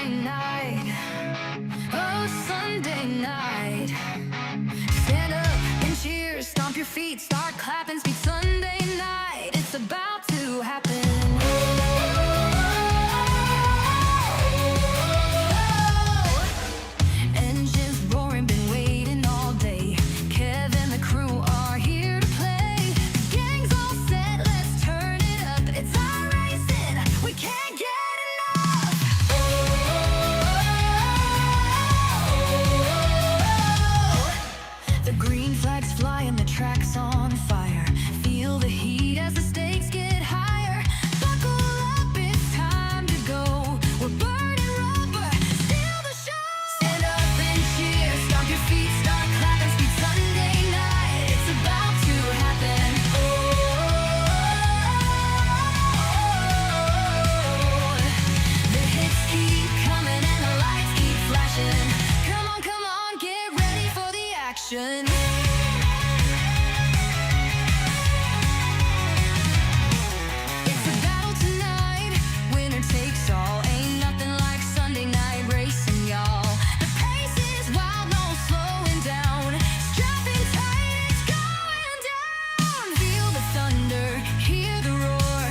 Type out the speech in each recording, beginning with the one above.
Sunday night. Oh, Sunday night. Stand up and cheer, stomp your feet, start clapping, speak Sunday night. It's about to happen. Engines roaring, been waiting all day. Kev and the crew are here to play. The gang's all set, let's turn it up. It's our racing, we can't get enough. The green flag's flying, the track's on fire. Feel the heat as the stakes get higher. Buckle up, it's time to go. We're burning rubber, steal the show. Stand up and cheer, stomp your feet, start clapping, speak Sunday night. It's about to happen. The hits keep coming and the lights keep flashing. Come on, get ready for the action. It's a battle tonight, winner takes all. Ain't nothing like Sunday night racing, y'all. The pace is wild, no slowing down. Strap in tight, it's going down. Feel the thunder, hear the roar.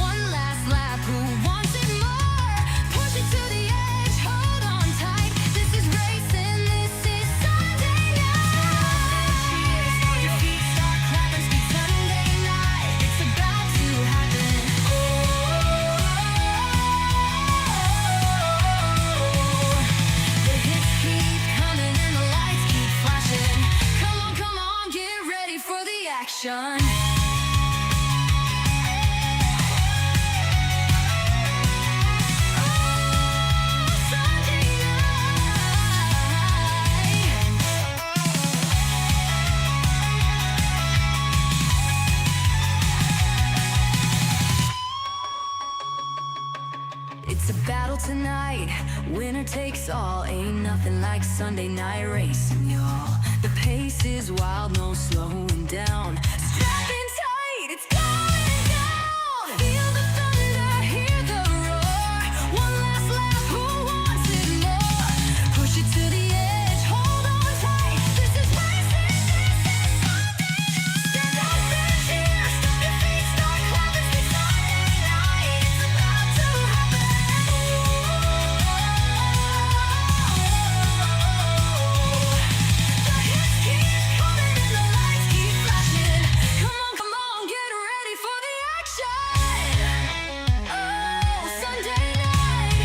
One last lap, who wants it more? Push it to the edge, hold on tight. This is racing, this is Sunday night. Cheers, on your feet, start clapping, speak Sunday night. It's about to happen. The hits keep coming and the lights keep flashing. Come on, get ready for the action. Sunday night. It's a battle tonight, winner takes all. Ain't nothing like Sunday night racing, y'all. The pace is wild, no slowing down. Strap in tight, it's going down. Feel the thunder, hear the roar. One last lap, who wants it more? Push it to the edge, hold on tight. This is racing, this is Sunday night. Stand up and cheer, stomp your feet, start clapping, speak Sunday night. It's about to happen. The hits keep coming and the lights keep flashing. Come on, get ready for the action. Oh, Sunday night.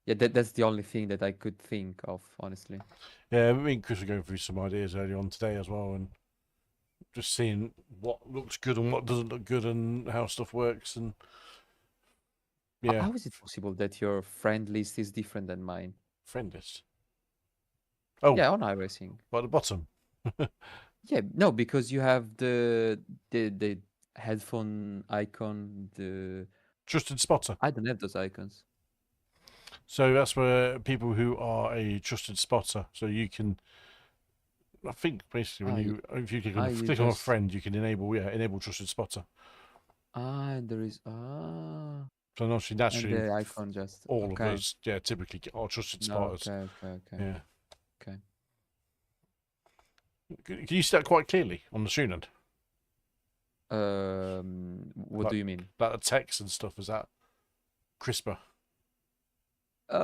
Yeah, that's the only thing that I could think of, honestly. Yeah, me and Chris were going through some ideas earlier on today as well, and just seeing what looks good and what doesn't look good, and how stuff works, and yeah, How is it possible that your friend list is different than mine? friend list. Oh, Yeah, on iRacing. by the bottom. Yeah, no, because you have the headphone icon, Trusted spotter. I don't have those icons. So that's where people who are a trusted spotter. So you can, I think basically when if you click on, you click on a just- friend, you can enable trusted spotter. There is So and naturally, the icon just all okay. of us, typically are trusted No, spotters. okay. Yeah. Okay. Can you see that quite clearly on the student? What do you mean? Like the text and stuff, is that crisper? Yeah.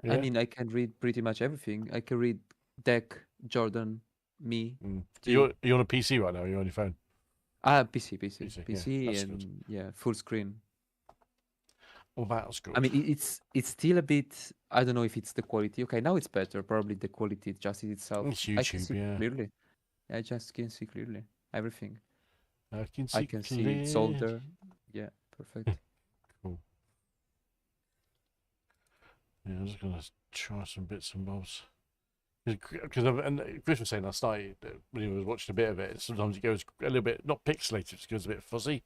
I Yeah. mean, I can read pretty much everything. I can read Deck, Jordan, me. You're on a PC right now, or you're on your phone? PC, PC, yeah, that's good. and yeah, full screen. Well, that's good. I mean, it's still a bit. I don't know if it's the quality. Okay, now it's better. Probably the quality adjusted itself. It's I can YouTube, see yeah. clearly. I just can see clearly everything. I can I see can see clear. solder. Yeah, perfect. Cool. Yeah, I'm just gonna try some bits and bobs. Because and Chris was saying last night that when he was watching a bit of it, sometimes it goes a little bit not pixelated, it goes a bit fuzzy,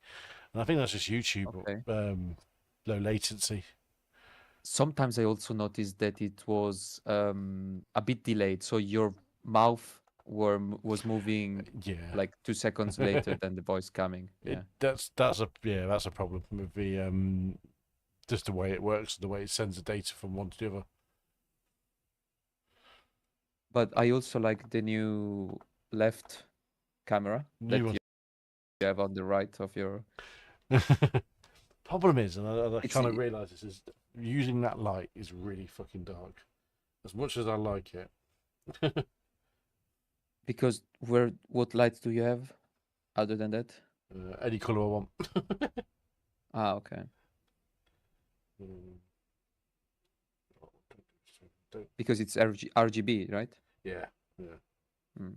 and I think that's just YouTube Okay. low latency. Sometimes I also noticed that it was a bit delayed, so your mouth was moving Yeah, like 2 seconds later than the voice coming. Yeah. that's a problem with the just the way it works, the way it sends the data from one to the other. But I also like the new left camera that New you have on the right of your. one. Problem is, and I It's kind of realize this is using that light is really fucking dark. As much as I like it. because what lights do you have other than that? Any color I want. Ah, okay. Mm. Oh, don't. Because it's RGB, right? Yeah, yeah. Mm.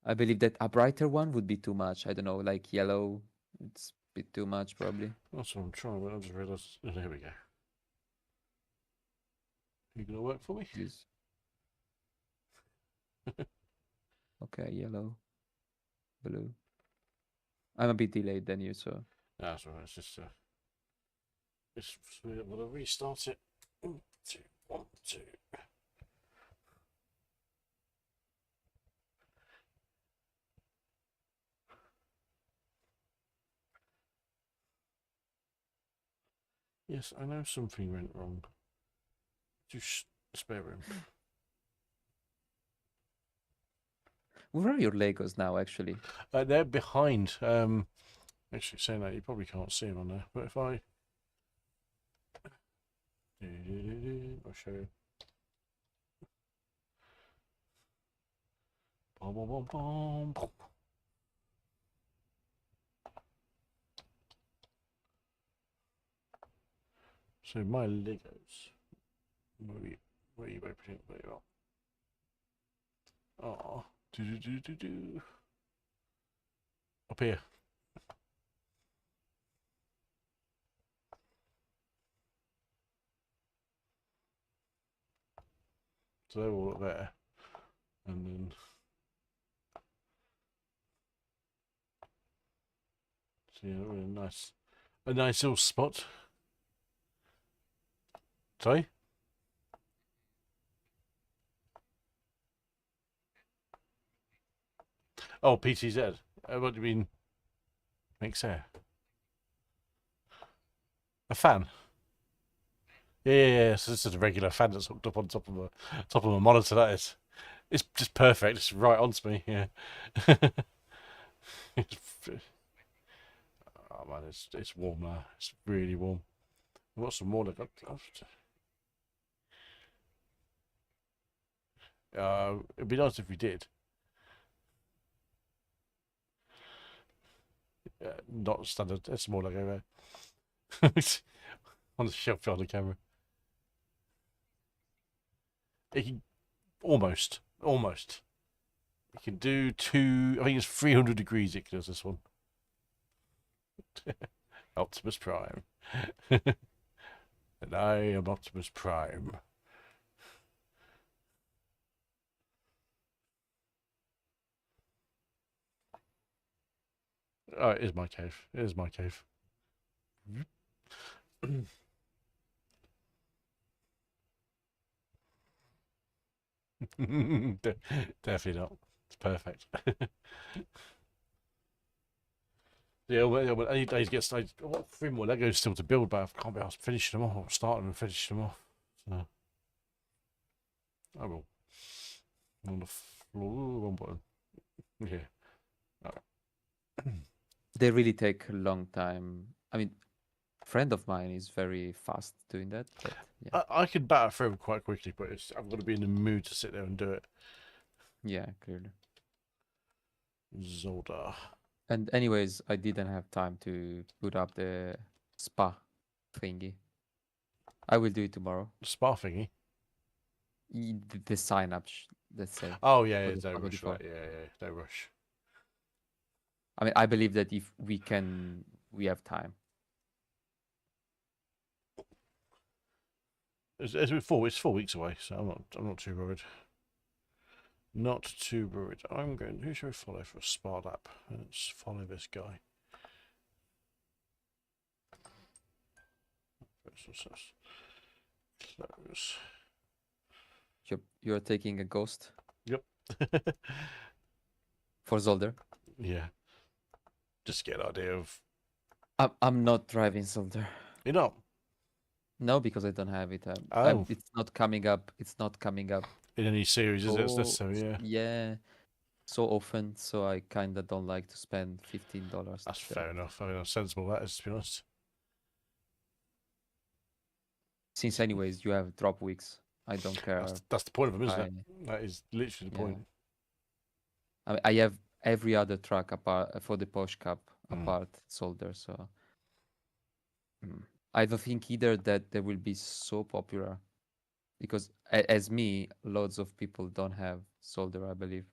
I believe that a brighter one would be too much. I don't know, like yellow. It's a bit too much, probably. That's what I'm trying, but I just realised. Oh, there we go. You gonna work for me? This. Okay, yellow, blue. I'm a bit delayed than you, so. That's all right. It's just I'm gonna restart it. 1, 2, 1, 2. Yes, I know something went wrong. Just spare room. Where are your Legos now, actually? They're behind. Actually, saying that you probably can't see them on there, but if I, I'll show you. Bom, bom, bom, bom, bom. So my Legos. Where are you opening? There you are. Oh, do. Up here. So they're all up there, and then so yeah, really nice, a nice little spot. Sorry. Oh, PTZ. What do you mean? Makes air. A fan. Yeah. So this is a regular fan that's hooked up on top of a monitor. That is. It's just perfect. It's right onto me. Yeah. Oh man, it's warm now. It's really warm. I've got some more. It'd be nice if we did. Not standard. It's more like over on the shelf behind the camera. It can almost. You can do two. I think it's 300 degrees. It does this one. Optimus Prime. And I am Optimus Prime. Oh, it is my cave. It is my cave. Definitely not. It's perfect. Yeah, well, I need to get started. I've got 3 more Legos still to build, but I can't be asked finishing them off. I'm starting and finishing them off. So I will. On the floor, one button. Yeah. They really take a long time. I mean, a friend of mine is very fast doing that, but yeah. I could batter through them quite quickly, but I've got to be in the mood to sit there and do it. Yeah, clearly. Zolda. And anyways, I didn't have time to put up the spa thingy. I will do it tomorrow. Spa thingy. the sign up, let's say. Oh yeah, For yeah, the no Spa rush for 24. that. Yeah, no rush. I mean, I believe that if we can, we have time. It's 4 weeks away, so I'm not too worried. Not too worried. Who should I follow for a Spa app? Let's follow this guy. Close. You're taking a ghost Yep. for Zolder. Yeah. Just get an idea of. I'm not driving Zolder. You know. No, because I don't have it. Oh. It's not coming up. It's not coming up. In any series, is it? It's so necessary, yeah. yeah, so often. So I kind of don't like to spend $15. That's fair enough. I mean, sensible that is, to be honest. Since anyways you have drop weeks, I don't care. That's the point of them, isn't I, it? That is literally the yeah. point. I mean, I have every other track apart for the Porsche Cup Mm. apart Solder, so I don't think either that they will be so popular because as me, loads of people don't have Solder, I believe.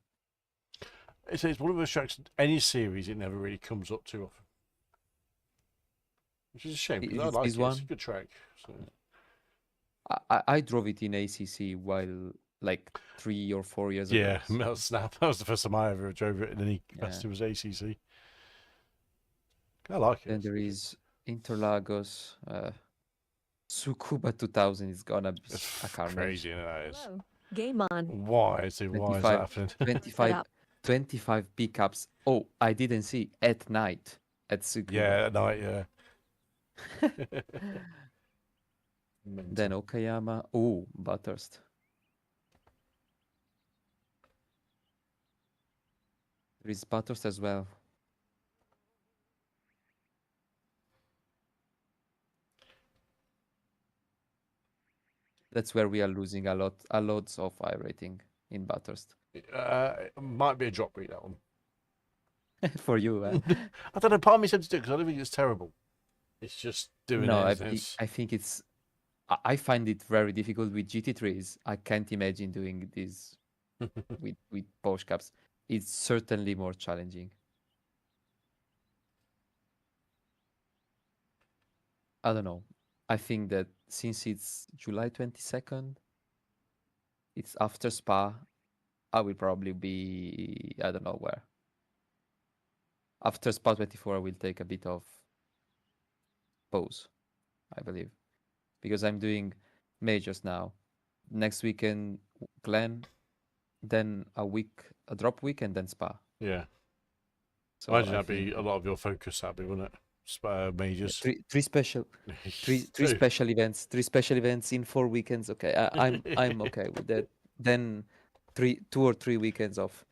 It's one of those tracks. Any series, it never really comes up too often, which is a shame because I like it. It's a one? good track. So. I drove it in ACC while like 3 or 4 years ago. Yeah, so- Melt Snap. That was the first time I ever drove it in any Yeah. capacity. Was ACC. I like it. Then there is Interlagos, Tsukuba 2000 is gonna be It's a carnage. crazy, you know, that is. Hello. Game on. Why? So why is that happening? 25 pickups. Oh, I didn't see at night at Tsukuba. Yeah, at night, yeah. Then Okayama. Oh, Bathurst. There is Bathurst as well. That's where we are losing a lot of iRating in Bathurst. It might be a drop rate, that one. For you, I don't know. Part of me said to do it because I don't think it's terrible. It's just doing no, it. I think it's. I find it very difficult with GT3s. I can't imagine doing this with Porsche Cups. It's certainly more challenging. I don't know. I think that since it's July 22nd, it's after Spa, I will probably be, I don't know where. After Spa 24, I will take a bit of pause, I believe, because I'm doing majors now. Next weekend, Glen, then a drop week, and then Spa. Yeah. So Imagine I that'd be think a lot of your focus, that'd be, wouldn't it? Majors. three special events. 3 special events in 4 weekends. Okay, I'm okay with that. Then 2 or 3 weekends off.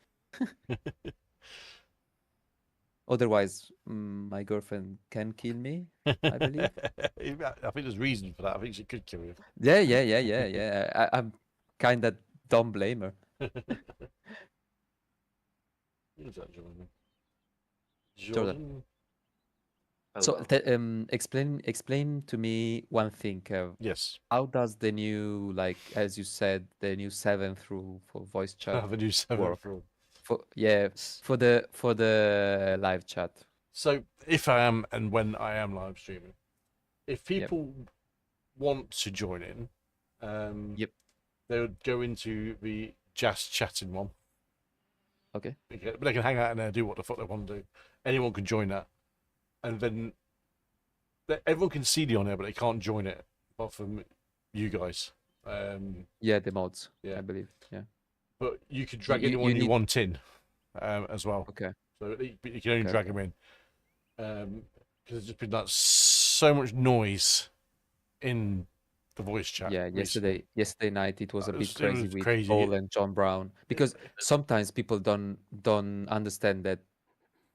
Otherwise, my girlfriend can kill me, I believe. I think there's reason for that. I think she could kill you. Yeah. I'm kind of don't blame her. Who's that, Jordan? Jordan. So explain to me one thing, Kev. Yes. How does the new, like as you said, the new 7 through for voice chat Have a new 7 work? for for the live chat? So if I am and when I am live streaming, if people want to join in, they would go into the just chatting one. Okay. But they can hang out in there, do what the fuck they want to do. Anyone can join that, and then everyone can see the on air, but they can't join it apart from you guys. Yeah, the mods. Yeah. I believe. Yeah. But you can drag You- anyone you you need- want in, as well. Okay. So you can only Okay. drag them in, because there's just been like so much noise in the voice chat. Yeah. recently. Yesterday night it was a It bit was- it crazy was with crazy. Paul and John Brown because sometimes people don't understand that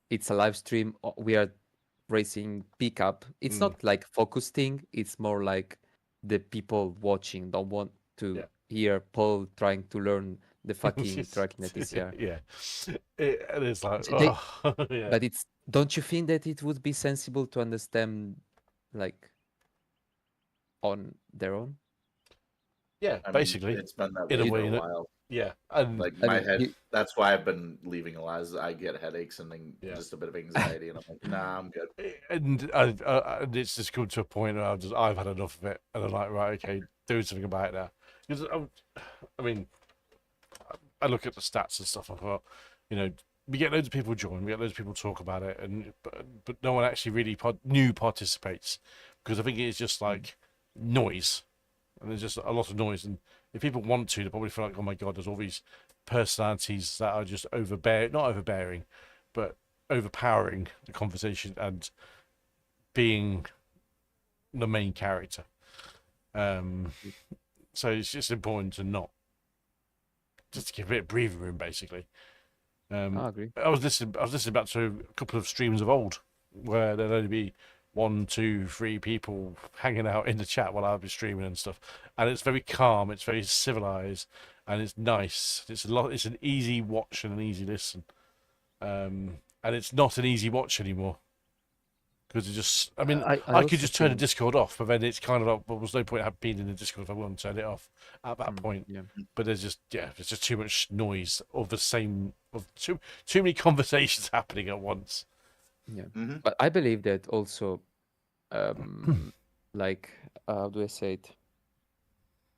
it's a live stream. We are racing pickup. It's Mm. not like focus thing. It's more like the people watching don't want to Yeah. hear Paul trying to learn the fucking tracking at TCR. Yeah, and it's like, So they- oh, yeah. But it's, don't you think that it would be sensible to understand like on their own? Yeah, I mean, basically, it's been that in a way for way, a innit? while. Yeah, and Like I my mean, head. you, That's why I've been leaving a lot. Is I get headaches and then yeah. just a bit of anxiety, and I'm like, nah, I'm good. And and it's just come to a point where I've had enough of it, and I'm like, right, okay, do something about it now. Because I mean, I look at the stats and stuff. I thought, you know, we get loads of people join, we get loads of people talk about it, and but no one actually really new participates, because I think it's just like noise, and there's just a lot of noise. And if people want to, they probably feel like, oh my god, there's all these personalities that are just not overbearing, but overpowering the conversation and being the main character. So it's just important to not just to give a bit of breathing room, basically. I agree. I was listening back to a couple of streams of old where there'd only be 1, 2, 3 people hanging out in the chat while I'd be streaming and stuff, and it's very calm, it's very civilized, and it's nice. It's an easy watch and an easy listen, and it's not an easy watch anymore. Because it just, I mean, I also could just turn the think, Discord off, but then it's kind of like, well, there's no point being in the Discord if I want to turn it off at that point. yeah. But there's just too much noise of too many conversations happening at once. Yeah. Mhm. But I believe that also, like, how do I say it?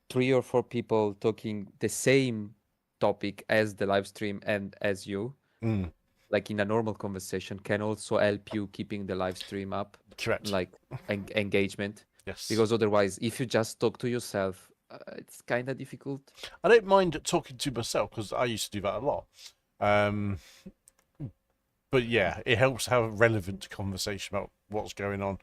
3 or 4 people talking the same topic as the live stream and as you, Mm, like in a normal conversation, can also help you keeping the live stream up, correct. like engagement. Yes. Because otherwise, if you just talk to yourself, it's kind of difficult. I don't mind talking to myself because I used to do that a lot. But yeah, it helps have a relevant conversation about what's going on.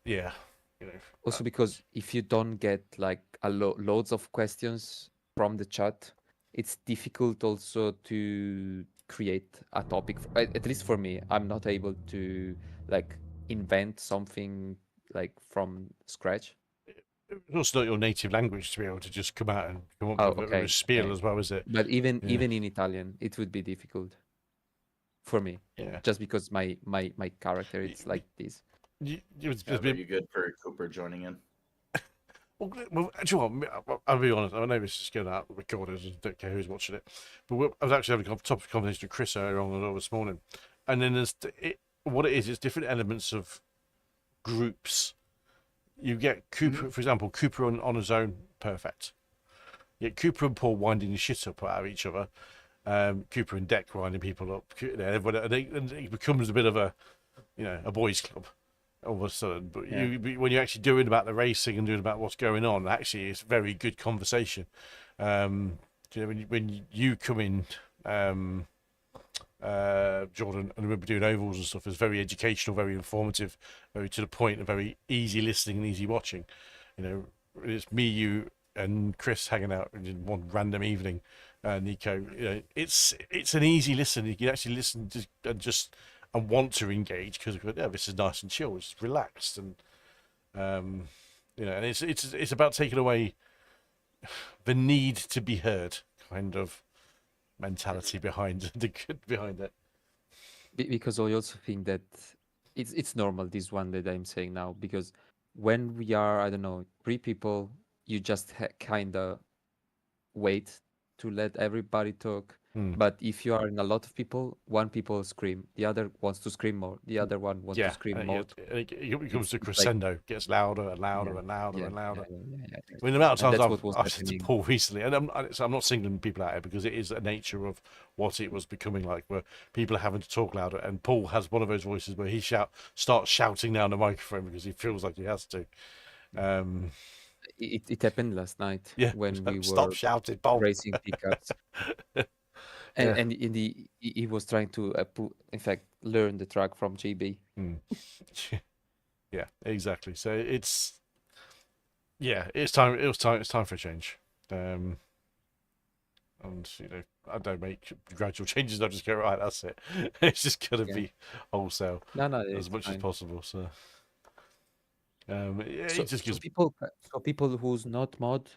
Yeah, you know. Also, because if you don't get like loads of questions from the chat, it's difficult also to create a topic. At least for me, I'm not able to like invent something like from scratch. It's also not your native language to be able to just come out and come up Oh, with a okay, spiel okay. as well, is it? But even Yeah. even in Italian, it would be difficult for me, Yeah. just because my character is like this. It's Yeah, a bit- very good for Cooper joining in. Well, actually, I'll be honest. I know this is going out recorded, and don't care who's watching it. But I was actually having a topic conversation with Chris earlier on this morning, and then what it is. It's different elements of groups. You get Cooper, for example, Cooper on his own, perfect. You get Cooper and Paul winding the shit up out of each other. Cooper and Deck winding people up. Everyone, and it becomes a bit of a boys' club all of a sudden. But Yeah. when you're actually doing about the racing and doing about what's going on, actually it's very good conversation. When you come in, Jordan, and we're doing ovals and stuff, it's very educational, very informative, very to the point, and very easy listening and easy watching. It's me, you, and Chris hanging out in one random evening. Nico, it's an easy listen. You can actually listen and want to engage because this is nice and chill. It's relaxed, and and it's about taking away the need to be heard kind of mentality behind it. Because I also think that it's normal, this one that I'm saying now, because when we are, I don't know, 3 people, you just kind of wait to let everybody talk. But if you are in a lot of people, one people scream, the other wants to scream more, the other one wants to scream more. It comes to crescendo, gets louder and louder and louder and louder. Yeah. I mean, the amount of And times that's what was I've said to happening. Paul recently, and I'm not singling people out here because it is a nature of what it was becoming like, where people are having to talk louder, and Paul has one of those voices where he starts shouting down the microphone because he feels like he has to. It happened last night when we Stop were shouting, Paul. racing pickups. And he was trying to, in fact, learn the track from JB. Yeah, exactly. So it's time. It's time for a change. And I don't make gradual changes. I just go, right, that's it. It's just gonna be wholesale No, as much as possible. So it just gives people who's not mod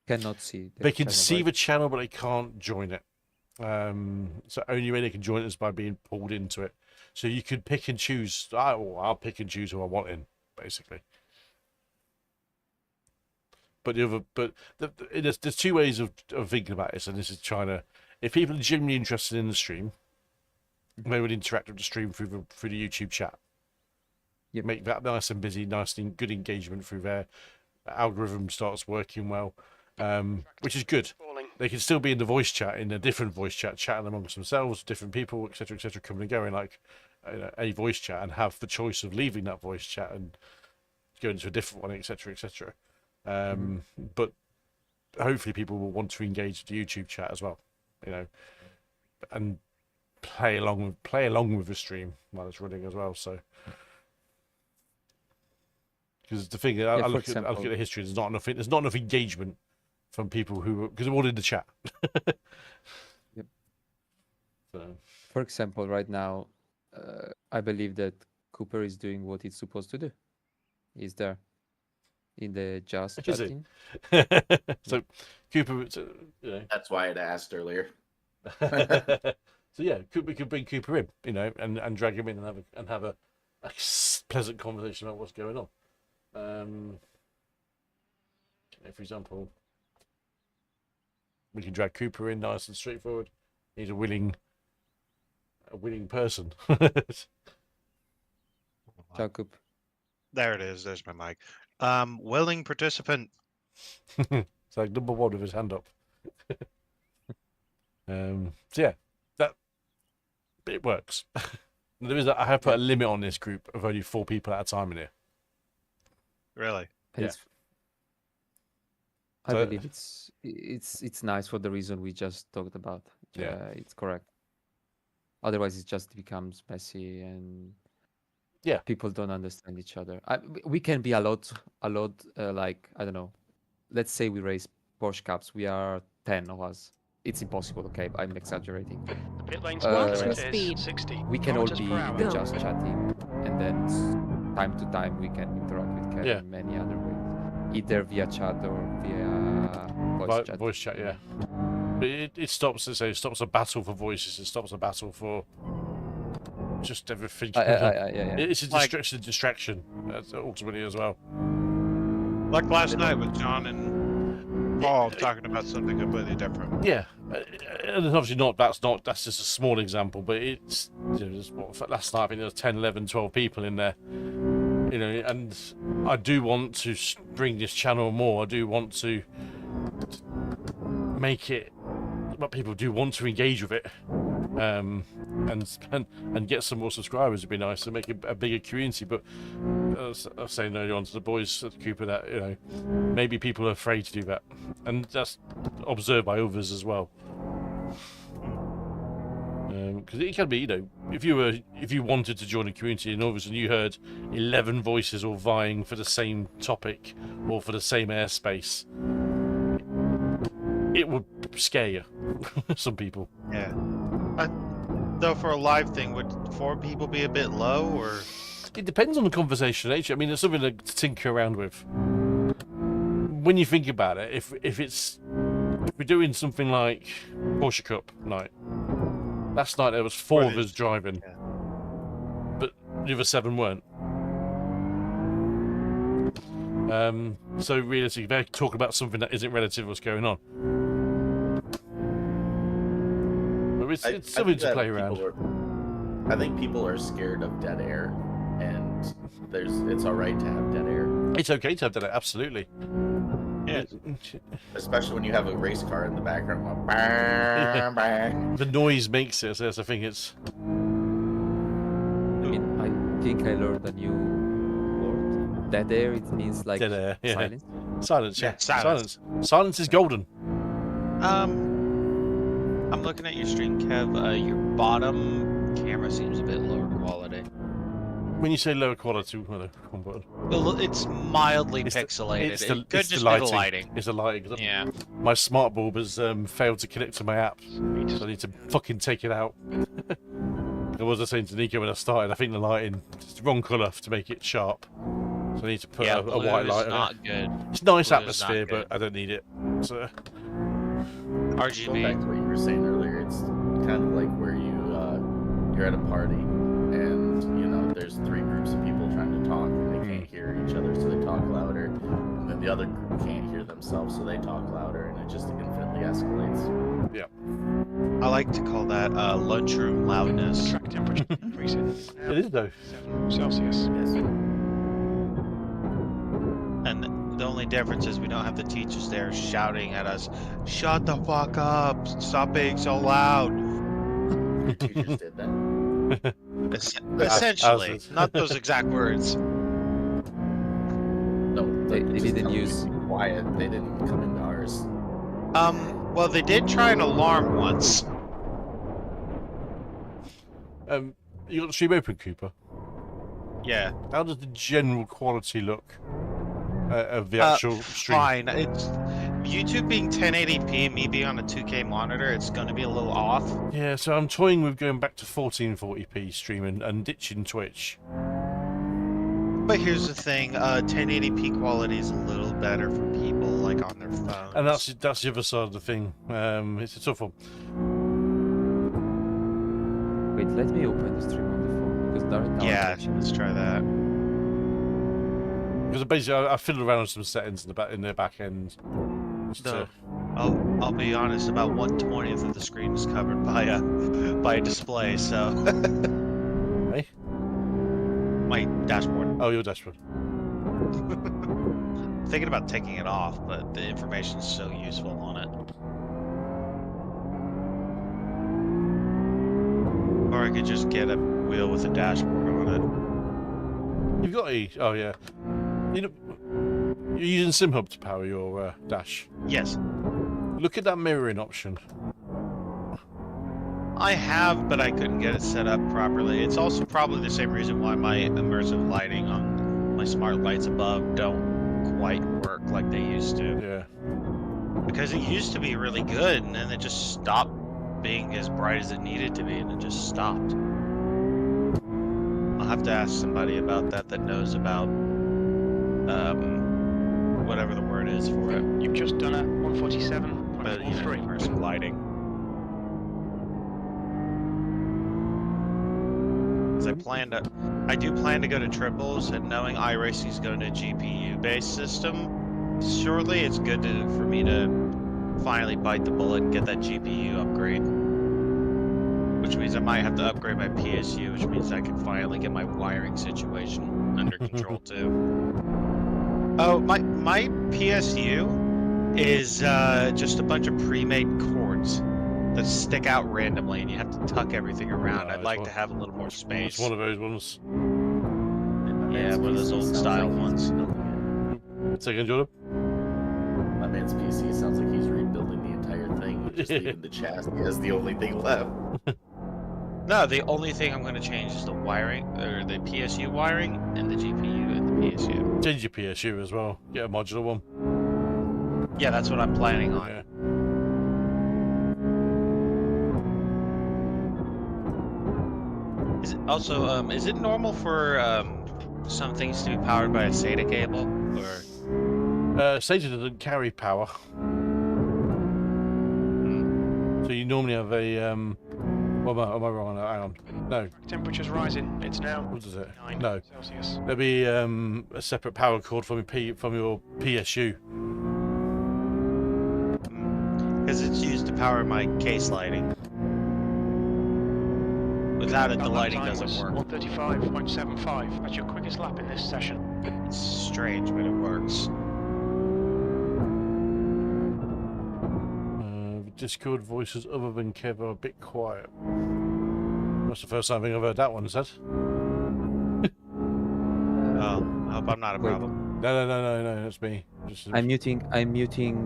cannot see. they can channel, see right? the channel, but they can't join it. So only way they can join it is by being pulled into it. So you could pick and choose. I'll pick and choose who I want in, basically. But there's two ways of thinking about this, and this is trying to. If people are genuinely interested in the stream, they would interact with the stream through the YouTube chat. Yep. Make that nice and busy, nice and good engagement through there. The algorithm starts working well, which is good. They can still be in the voice chat, in a different voice chat, chatting amongst themselves, different people, etc., coming and going, like a voice chat, and have the choice of leaving that voice chat and going to a different one, etc., But hopefully, people will want to engage with the YouTube chat as well, and play along with the stream while it's running as well. So, because the thing, I look at the history, there's not enough engagement from people because they're all in the chat. Yep. So. For example, right now, I believe that Cooper is doing what it's supposed to do. He's there in the just Is he? chatting. So Cooper, That's why I'd asked earlier. So yeah, we could bring Cooper in, and drag him in and have a pleasant conversation about what's going on. For example, we can drag Cooper in, nice and straightforward. He's a willing person. Jacob. There it is. There's my mic. Willing participant. It's like number one with his hand up. So yeah, that it works. I have put a limit on this group of only 4 people at a time in here. Really? And Yeah. I So- believe it's nice for the reason we just talked about. Yeah. It's correct. Otherwise, it just becomes messy and Yeah. people don't understand each other. We can be a lot like, I don't know. Let's say we raise Porsche Cups. We are 10 of us. It's impossible. Okay, I'm exaggerating. The pit lane's Watch limit the is speed. 60 We can all kilometers be per in hour. the just chatting, and then time to time we can interact with Kevin Yeah. in many other ways, either via chat or via voice chat. Voice chat, yeah. But it stops. It stops a battle for voices. It stops a battle for just everything. Yeah. It's a Like- distraction ultimately as well. Like last night with John and Paul talking about something completely different. Yeah, and obviously that's just a small example, but it's last night I think there was 10, 11, 12 people in there, and I do want to bring this channel more. I do want to make it, but people do want to engage with it, and get some more subscribers would be nice to make a bigger community. But as I was saying earlier on to the boys at Cooper that maybe people are afraid to do that, and that's observed by others as well. Because it can be, if you wanted to join a community and all of a sudden you heard 11 voices all vying for the same topic or for the same airspace, it would scare you. Some people. Yeah. Though for a live thing, would 4 people be a bit low, or? It depends on the conversation nature. I mean, it's something to tinker around with. When you think about it, if we're doing something like Porsche Cup night, last night there was 4 of us driving, Yeah. but the other 7 weren't. So realistically, they're talking about something that isn't relative to what's going on. But it's something think to that play around. I think people are scared of dead air, and it's all right to have dead air, It's okay to have that, absolutely. Yeah. especially when you have a race car in the background. Going, bang, bang. The noise makes it, so that's the thing. It's I mean, I think I learned a new word. Dead air. It means like dead air. Yeah. silence. Silence, yeah. Yeah, silence. Silence is golden. I'm looking at your stream, Kev. Your bottom camera seems a bit lower quality. When you say lower quality, come on. Well, it's mildly It's the- pixelated. it's It the- could it's the just be the lighting. lighting. It's the lighting. 'Cause Yeah. My smart bulb has failed to connect to my app, so I need to fucking take it out. I was saying to Nico when I started, I think the lighting is the wrong colour to make it sharp. So I need to put Yeah, a blue white is light on it. not good. It's nice blue is atmosphere, not but good. I don't need it. So Going back RGB. to what you were saying earlier, it's kind of like where you're at a party and there's 3 groups of people trying to talk and they can't hear each other, so they talk louder, and then the other group can't hear themselves, so they talk louder, and it just infinitely escalates. I like to call that lunchroom loudness. Track temperature increasing. It is though. 7 Celsius. Yes. And the only difference is we don't have the teachers there shouting at us, "Shut the fuck up! Stop being so loud!" Your teachers did that. Essentially, As- not those exact words. No, They just didn't tell them to use- be quiet. They didn't come into ours. Well, they did try an alarm once. You got the stream open, Cooper. Yeah. How does the general quality look of the actual stream? Fine. It's YouTube being 1080p and me being on a 2K monitor. It's going to be a little off. Yeah, so I'm toying with going back to 1440p streaming and ditching Twitch. But here's the thing: 1080p quality is a little better for people like on their phones. And that's the other side of the thing. It's a tough one. Wait, let me open the stream on the phone because now yeah. Let's try that. Because basically, I fiddled around with some settings in the back end. Just No. to- I'll be honest. About 1/20th of the screen is covered by a display. So Hey? my dashboard. Oh, your dashboard. Thinking about taking it off, but the information is so useful on it. Or I could just get a wheel with a dashboard on it. You've got a. Oh yeah. You know, you're using SimHub to power your dash. Yes, Look at that mirroring option. I have, but I couldn't get it set up properly. It's also probably the same reason why my immersive lighting on my smart lights above don't quite work like they used to. Yeah. Because it used to be really good, and then it just stopped being as bright as it needed to be, and it just stopped. I'll have to ask somebody about that knows about whatever the word is for it. You've just done a But you know, 147.43. immersive lighting. 'Cause I do plan to go to triples, and knowing iRacing is going to a GPU-based system shortly, it's good for me to finally bite the bullet and get that GPU upgrade. Which means I might have to upgrade my PSU, which means I can finally get my wiring situation under control too. Oh, my PSU is just a bunch of pre-made cords that stick out randomly, and you have to tuck everything around. I'd it's like one- to have a little more It's space. one of those ones. Yeah, one of those old style ones. Second, Jordan. My man's PC sounds like he's rebuilding the entire thing, just leaving the chassis as the only thing left. No, the only thing I'm going to change is the wiring, or the PSU wiring, and the GPU and the PSU. Change your PSU as well. Get a modular one. Yeah, that's what I'm planning on. Yeah. Is it also, is it normal for some things to be powered by a SATA cable, or? SATA doesn't carry power. So you normally have a What am I wrong? Hang on. No. Temperature's rising. It's now What is it? 9 No. Celsius. There'll be a separate power cord from your PSU. Because it's used to power my case lighting. Without it, the Lap lighting time doesn't was work. 135.75. That's your quickest lap in this session. It's strange, but it works. Discord voices other than Kev are a bit quiet. That's the first time I've heard that one said. Oh, I hope I'm not a Wait. problem. No, that's me. I'm muting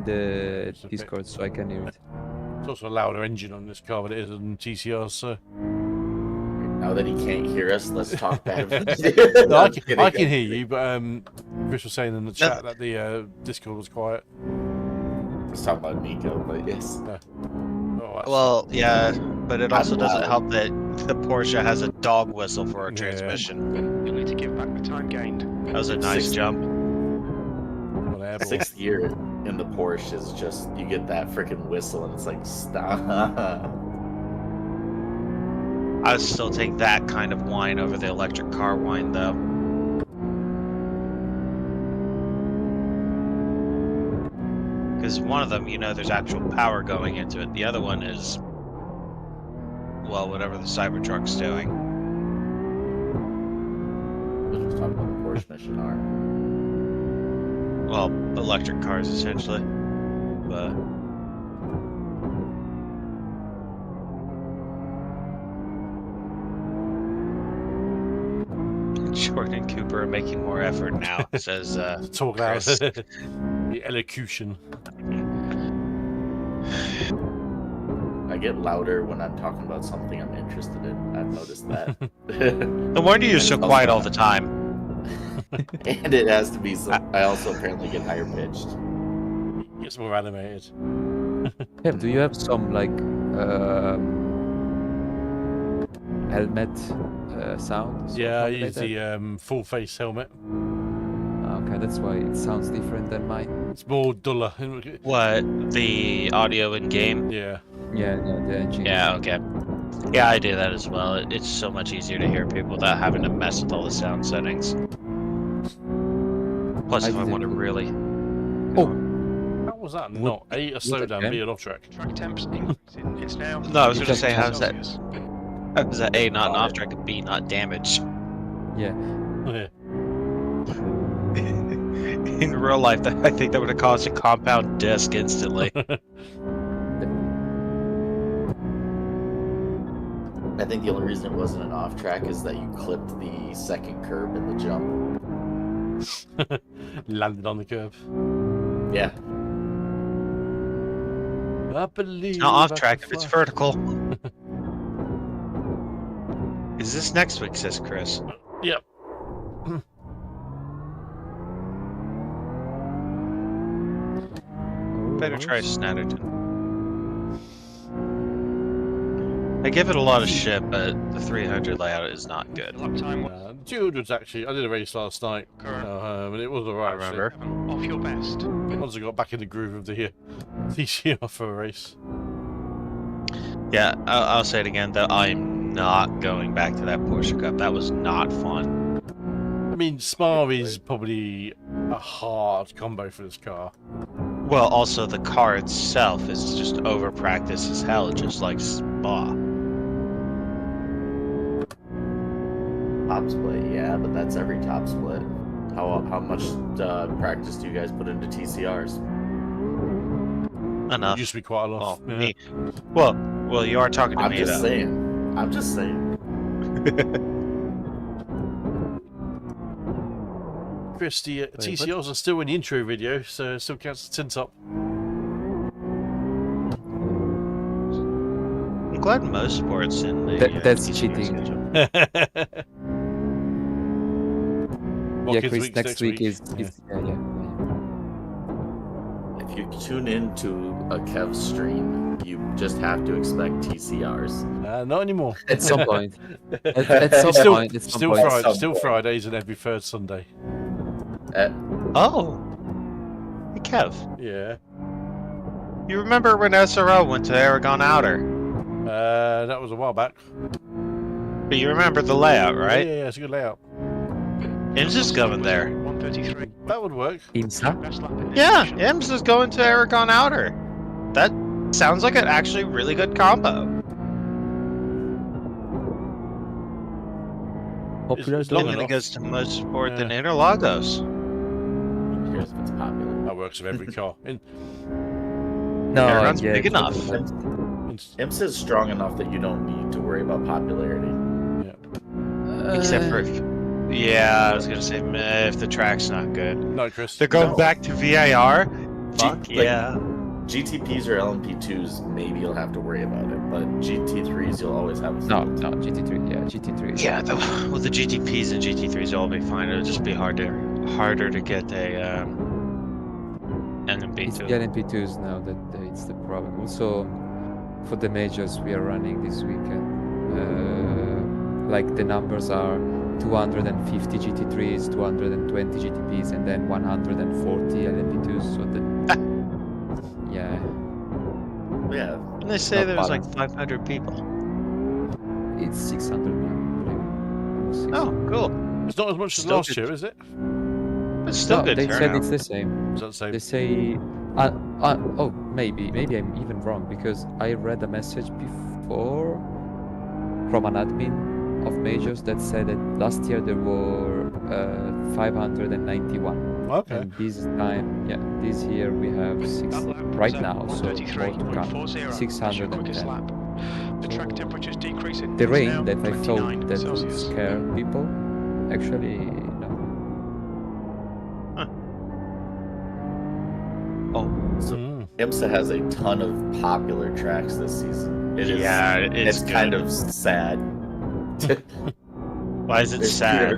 the It's a bit- Discord so I can hear it. It's also a louder engine on this car than it is on TCR, so. Now that he can't hear us, let's talk bad. No, I can hear you, but Chris was saying in the chat that the Discord was quiet. Let's talk about Nico, but yes. Oh, that's- Well, yeah, but it also I'm doesn't loud. help that the Porsche has a dog whistle for a Yeah. transmission. You'll need to give back the time gained. That was a nice Six- jump. Well, airball. Sixth gear in the Porsche is just, you get that freaking whistle and it's like, stop. I would still take that kind of whine over the electric car whine, though. Because one of them, you know, there's actual power going into it. The other one is, well, whatever the Cybertruck's doing. We'll just talk about the Porsche mission R. Well, electric cars essentially. But Jordan and Cooper are making more effort now, says Talk out. Chris. The elocution. I get louder when I'm talking about something I'm interested in. I've noticed that. No wonder you're so quiet all the time. And it has to be. I also apparently get higher pitched. Gets more animated. Kev, do you have some like helmet sound? Yeah, I something use like that? the full face helmet. Okay, that's why it sounds different than mine. It's more duller. What, the audio in game? Yeah. Yeah, the engine. Yeah, okay. Yeah, I do that as well. It's so much easier to hear people without having to mess with all the sound settings. Plus, I if I did want to it. really. Oh, How was that Would- not a slowdown, again? be an off track? Track temps increasing. It's now. No, I was You going to just say, how's that? Celsius. Is that A, not an Got off it. track, and B, not damage? yeah. Yeah. In real life, I think that would have caused a compound disc instantly. I think the only reason it wasn't an off track is that you clipped the second curb in the jump. Landed on the curb. Yeah. I believe. It's not off I track can if it's fly. vertical. Is this next week, says Chris? Yep. Better try Snatterton. I give it a lot of shit, but the 300 layout is not good. Lap time was 200's actually. I did a race last night, current. and it was alright. I remember. Off your best. Once I got back in the groove of the TCR for a race. Yeah, I'll say it again, though. I'm not going back to that Porsche Cup. That was not fun. I mean, Spa is probably a hard combo for this car. Well, also, the car itself is just over practice as hell, just like Spa. Top split, yeah, but that's every top split. How much practice do you guys put into TCRs? Enough. It used to be quite a lot. Well, me. Well, you are talking to I'm me, just though. saying. I'm just saying. Chris, the what? TCRs are still in the intro video, so it still counts the tint up. I'm glad most sports in the That's TCR cheating. schedule. What Yeah, Kids Chris, Week's next week is Yeah. yeah. If you tune into a Kev stream, you just have to expect TCRs. Not anymore. At some point. At some It's still, point. At some still, point. Friday, Some still point. Fridays and every third Sunday. Oh! Hey, Kev, Yeah. you remember when SRO went to Aragon Outer? That was a while back. But you remember the layout, right? Yeah, it's a good layout. Im's is going there. 133. That would work. IMSA? Best lap in this Yeah, session. Im's is going to Aragon Outer. That sounds like an actually really good combo. Popular It's long And then it enough. goes to Motorsport than Yeah. Interlagos. Who cares if it's popular? That works with every car. No, Aragon's yeah, big enough. IMSA is strong enough that you don't need to worry about popularity. Except for if... Yeah, I was gonna say, meh, if the track's not good. No, Chris. They're going No. back to VIR? Fuck like- yeah. GTPs or LMP2s, maybe you'll have to worry about it, but GT3s you'll always have a No, field. no, GT3. Yeah, GT3. Yeah, well, the GTPs and GT3s will all be fine. It'll just be harder to get a NMP It's to. the LMP2s now that it's the problem. Also, for the majors we are running this weekend, like the numbers are 250 GT3s, 220 GTPs, and then 140 LMP2s. So the yeah, Yeah, And they say Not there was like balanced. 500 people. it's 600 now. Almost 600. Oh, cool. It's not as much as Still last good. year, is it? It's still No, good they said turnout. it's the same. Is that the same? They say Oh, maybe I'm even wrong because I read a message before from an admin of majors that said that last year there were 591, Okay. and this time, yeah, this year we have six That lap was right at now, so more to come, 133.40. That's your quickest 610. lap. The track So temperature's decreasing. the It's rain now that I 29 thought that would Celsius. scare people, actually no. So Mm. IMSA has a ton of popular tracks this season. It is. Yeah, it's kind good. of sad. Why is it There's sad?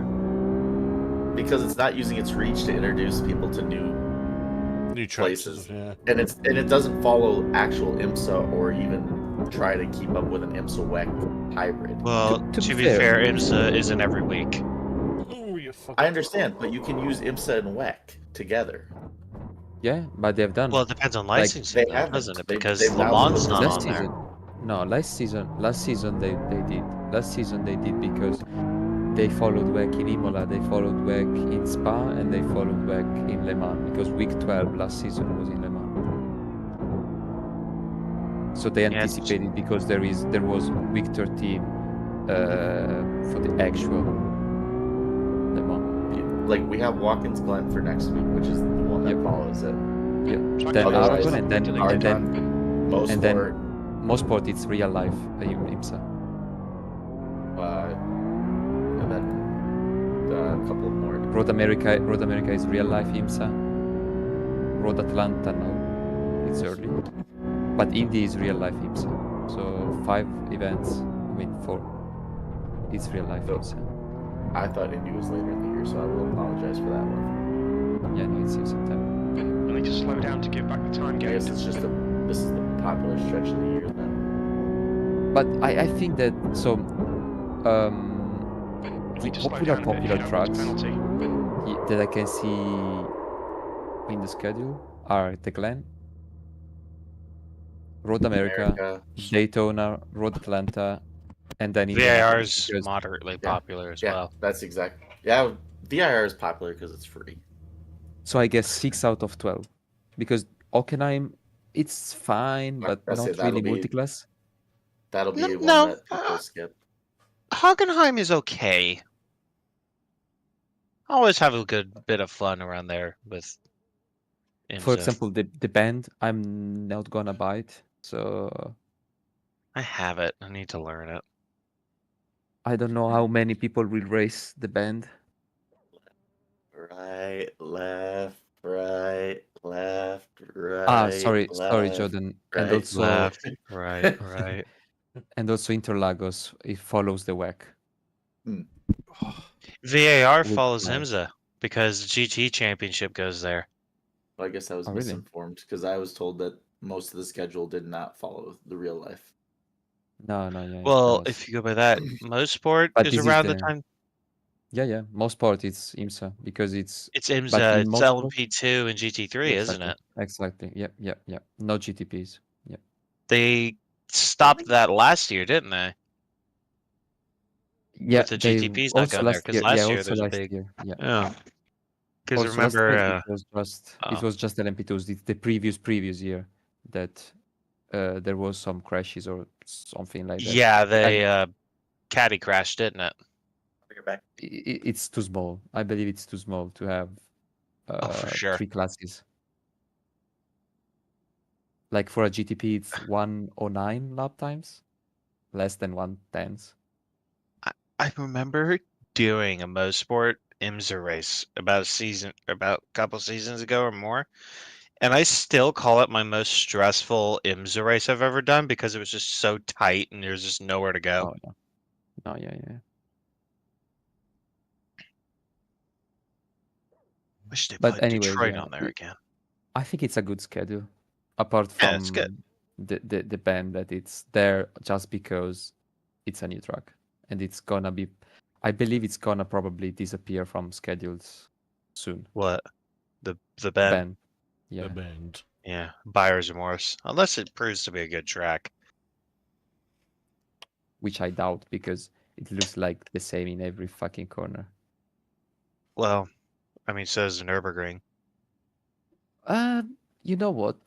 because it's not using its reach to introduce people to new, New tracks. Places. Yeah. and it doesn't follow actual IMSA or even try to keep up with an IMSA WEC hybrid. Well, To to be be fair- fair, IMSA isn't every week. Oh, you fucking. I understand, but you can use IMSA and WEC together. Yeah, but they've done Well, it depends on Like, licensing, they though, haven't. doesn't it? They've- Because they've Le now Mans moved not last on there. season. No, last season they did. Last season they did because they followed WEC in Imola, they followed WEC in Spa, and they followed WEC in Le Mans because week 12 last season was in Le Mans. So they Yeah, it's- anticipated because there was week 13 for the actual Le Mans. Like we have Watkins Glen for next week, which is the one that Yep. follows it. Then Otherwise, Aragon, and then Most and then- for Mosport it's real life IMSA. and then a couple more. Road America is real life IMSA. Road Atlanta no, it's early. But Indy is real life IMSA. So 5 events, 4. It's real life So- IMSA. I thought Indy was later in the year, so I will apologize for that one. Yeah, no, it's in September. I need to slow down to give back the time I gate. guess it's just this is the popular stretch of the year then. But I think that so I the need to slow popular down a bit if you don't want tracks a penalty. that I can see in the schedule are the Glen, Road America, Daytona, Road Atlanta, and then VIR Indianapolis, is because- moderately Yeah, popular as Yeah, well. that's exact. Yeah, VIR is popular because it's free. So I guess 6 out of 12, because Hockenheim, it's fine, but I say not that'll really be- multi-class. That'll be No, one no, that people skip. Hockenheim is okay. I always have a good bit of fun around there with IMSA. For example, the band, I'm not gonna buy it, so I have it. I need to learn it. I don't know how many people will race the band. Right, left, right, right. Sorry, left. Jordan, right, and also Left, right, right. and also Interlagos, it follows the WEC. VAR With follows my- IMSA because the GT Championship goes there. Well, I guess I was Oh, really? misinformed because I was told that most of the schedule did not follow the real life. No, yeah. Well, that was- if you go by that, most sport But is this is around the the- time. yeah, most part it's IMSA because it's It's but IMSA, in it's most sport- LMP2 and GT3, isn't it? Exactly. Yep. No GTPs. Yep. They stopped that last year, didn't they? Yeah, the they GTPs not also going there, last 'cause year. last Yeah, year also there's a last big- year. Yeah. Yeah. Because Also last remember, year it was just LMP2s. It's the previous year that there was some crashes or something like that. yeah, they caddy crashed, didn't it? Bring it back. It's too small. I believe it's too small to have for sure. 3 classes. Like for a GTP, it's 109 lap times, less than 110s. I remember doing a Mosport IMSA race about a couple seasons ago or more, and I still call it my most stressful IMSA race I've ever done because it was just so tight and there's just nowhere to go. Oh no, yeah. Wish they But put anyways, Detroit yeah, on there again. I think it's a good schedule. Apart Yeah, from it's good. the band that it's there just because it's a new track and it's gonna be. I believe it's gonna probably disappear from schedules soon. What? The band? Band, yeah. The band. Yeah, buyer's remorse. Unless it proves to be a good track. Which I doubt because it looks like the same in every fucking corner. Well, I mean, so does the Nürburgring. You know what?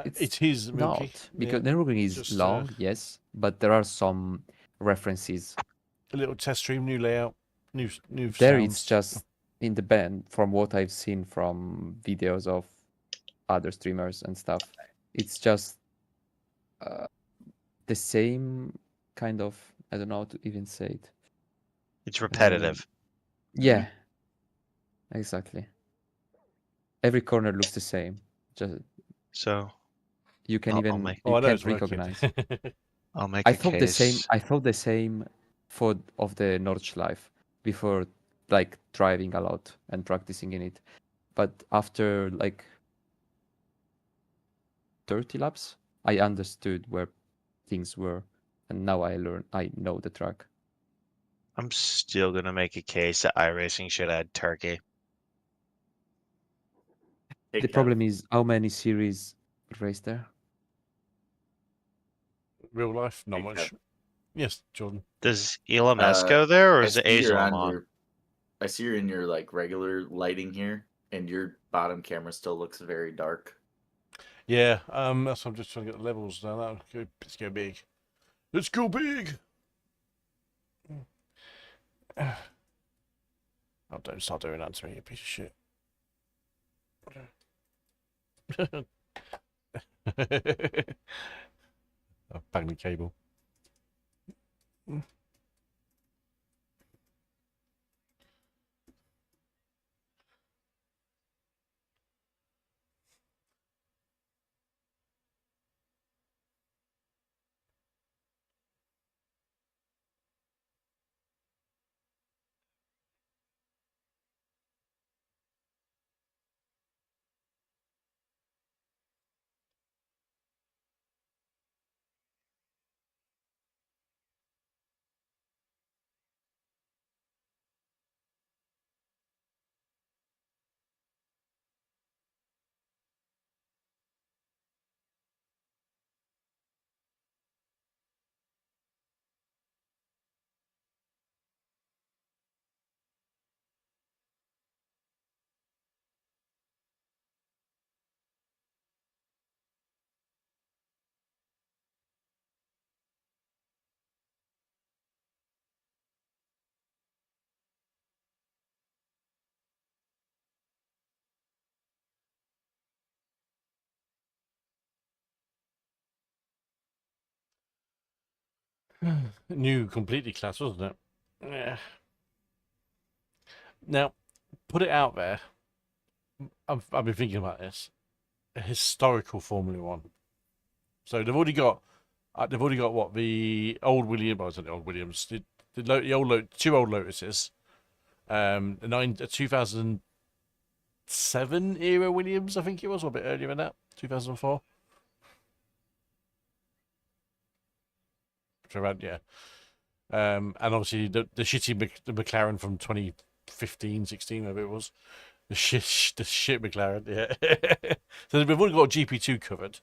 It is Milky. not because Nürburgring is just, long, yes, but there are some references. a little test stream, new layout, new There sounds. it's just in the band, from what I've seen from videos of other streamers and stuff. It's just the same kind of, I don't know how to even say it. It's repetitive. Yeah, exactly. Every corner looks the same. Just So you can I'll even make- Oh, you I know can't it's working. recognize. I'll make I a thought case. the same. I thought the same for of the Nordschleife before, like driving a lot and practicing in it. But after like 30 laps, I understood where things were, and now I know the track. I'm still gonna make a case that iRacing should add Turkey. Hey, The Kev, problem is how many series race there? Real life, not Hey, much. Kev. Yes, Jordan. Does ELMS Uh, go there, or I is it see you're on Azelmont? your. I see you're in your like regular lighting here, and your bottom camera still looks very dark. Yeah, that's why I'm just trying to get the levels down. Let's go big. Let's go big. Oh, don't start doing that to me, you piece of shit. I've banged the cable. New completely class, wasn't it? Yeah. Now, put it out there. I've been thinking about this. A historical Formula One. So they've already got what the old Williams, well, the old Williams, the old two old Lotuses, the 2007 era Williams, I think it was, or a bit earlier than that, 2004. Around, yeah. And obviously the shitty the McLaren from 2015, 16, whatever it was. The shit McLaren, yeah. So we've already got GP2 covered.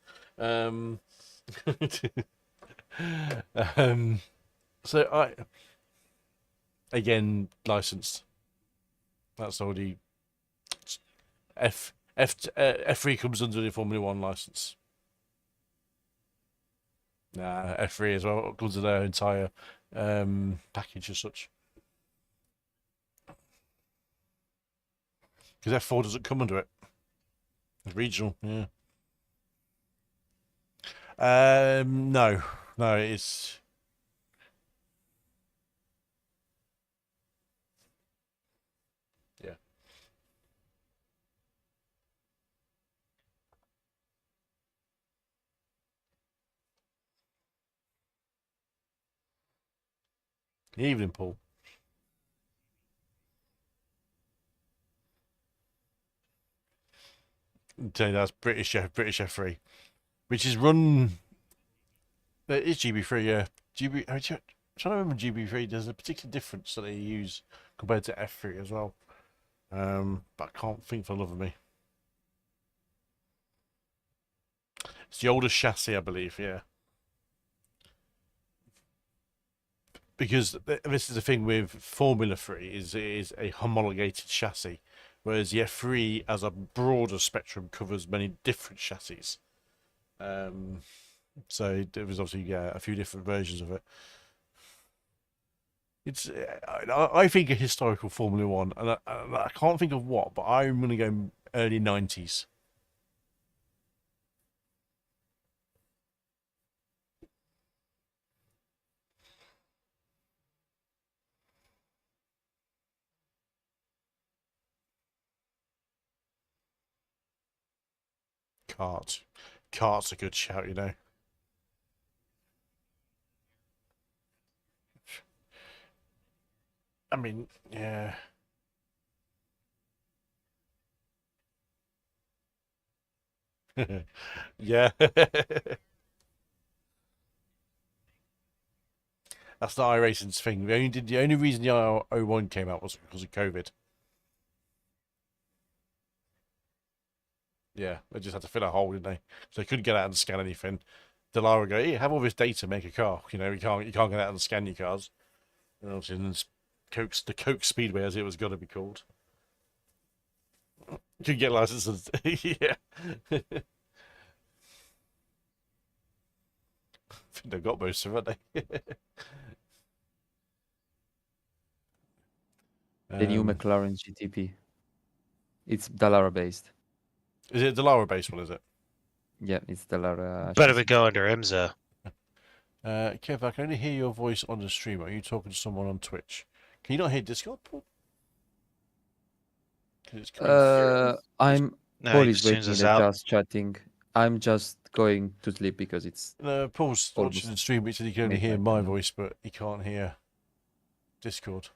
So I again licensed. That's already F3 comes under the Formula One license. Nah, F3 as well comes with their entire package as such. Because F4 doesn't come under it. It's regional, yeah. No, it's. Yeah. Evening, Paul. I'm telling you, that's British F3, which is run. It is GB3, yeah. I'm trying to remember GB3. There's a particular difference that they use compared to F3 as well. But I can't think for the love of me. It's the oldest chassis, I believe, yeah. Because this is the thing with Formula 3 is it is a homologated chassis, whereas the F3 as a broader spectrum covers many different chassis. So there was obviously a few different versions of it. It's I think a historical Formula One, and I can't think of what, but I'm going to go early 90s. Kart's a good shout, you know. I mean, yeah. Yeah. That's the iRacing's thing. The only reason the R01 came out was because of COVID. Yeah, they just had to fill a hole, didn't they? So they couldn't get out and scan anything. Delara go, hey, have all this data, make a car. You know, you can't get out and scan your cars. And obviously, the Coke Speedway, as it was going to be called. You could get licenses. Yeah. I think they've got most of it, haven't they? The new McLaren GTP. It's Dallara based. Is it the Delara based one, is it? Yeah, it's Dallara. Better we go under IMSA. Kev, I can only hear your voice on the stream. Are you talking to someone on Twitch? Can you not hear Discord, Paul? 'Cause it's crazy. I'm No, Paul he is just tunes waiting us and out. just chatting. I'm just going to sleep because it's Paul's almost watching the stream, but he said he can only hear midnight my now. voice, but he can't hear Discord.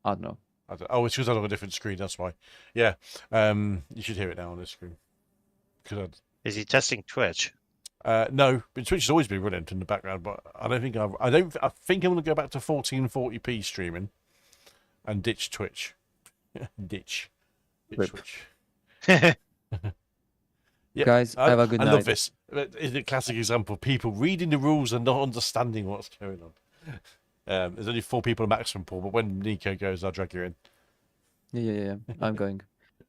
I don't know. Oh, it's because I'm on a different screen. That's why. Yeah. You should hear it now on this screen. Is he testing Twitch? No, but Twitch has always been running in the background. But I think I think I'm going to go back to 1440p streaming, and ditch Twitch. ditch Rip. Twitch. Yeah, Guys, have a good I night. love this. It's a classic example of people reading the rules and not understanding what's going on. There's only 4 people maximum, Paul, but when Nico goes, I'll drag you in. Yeah. I'm going.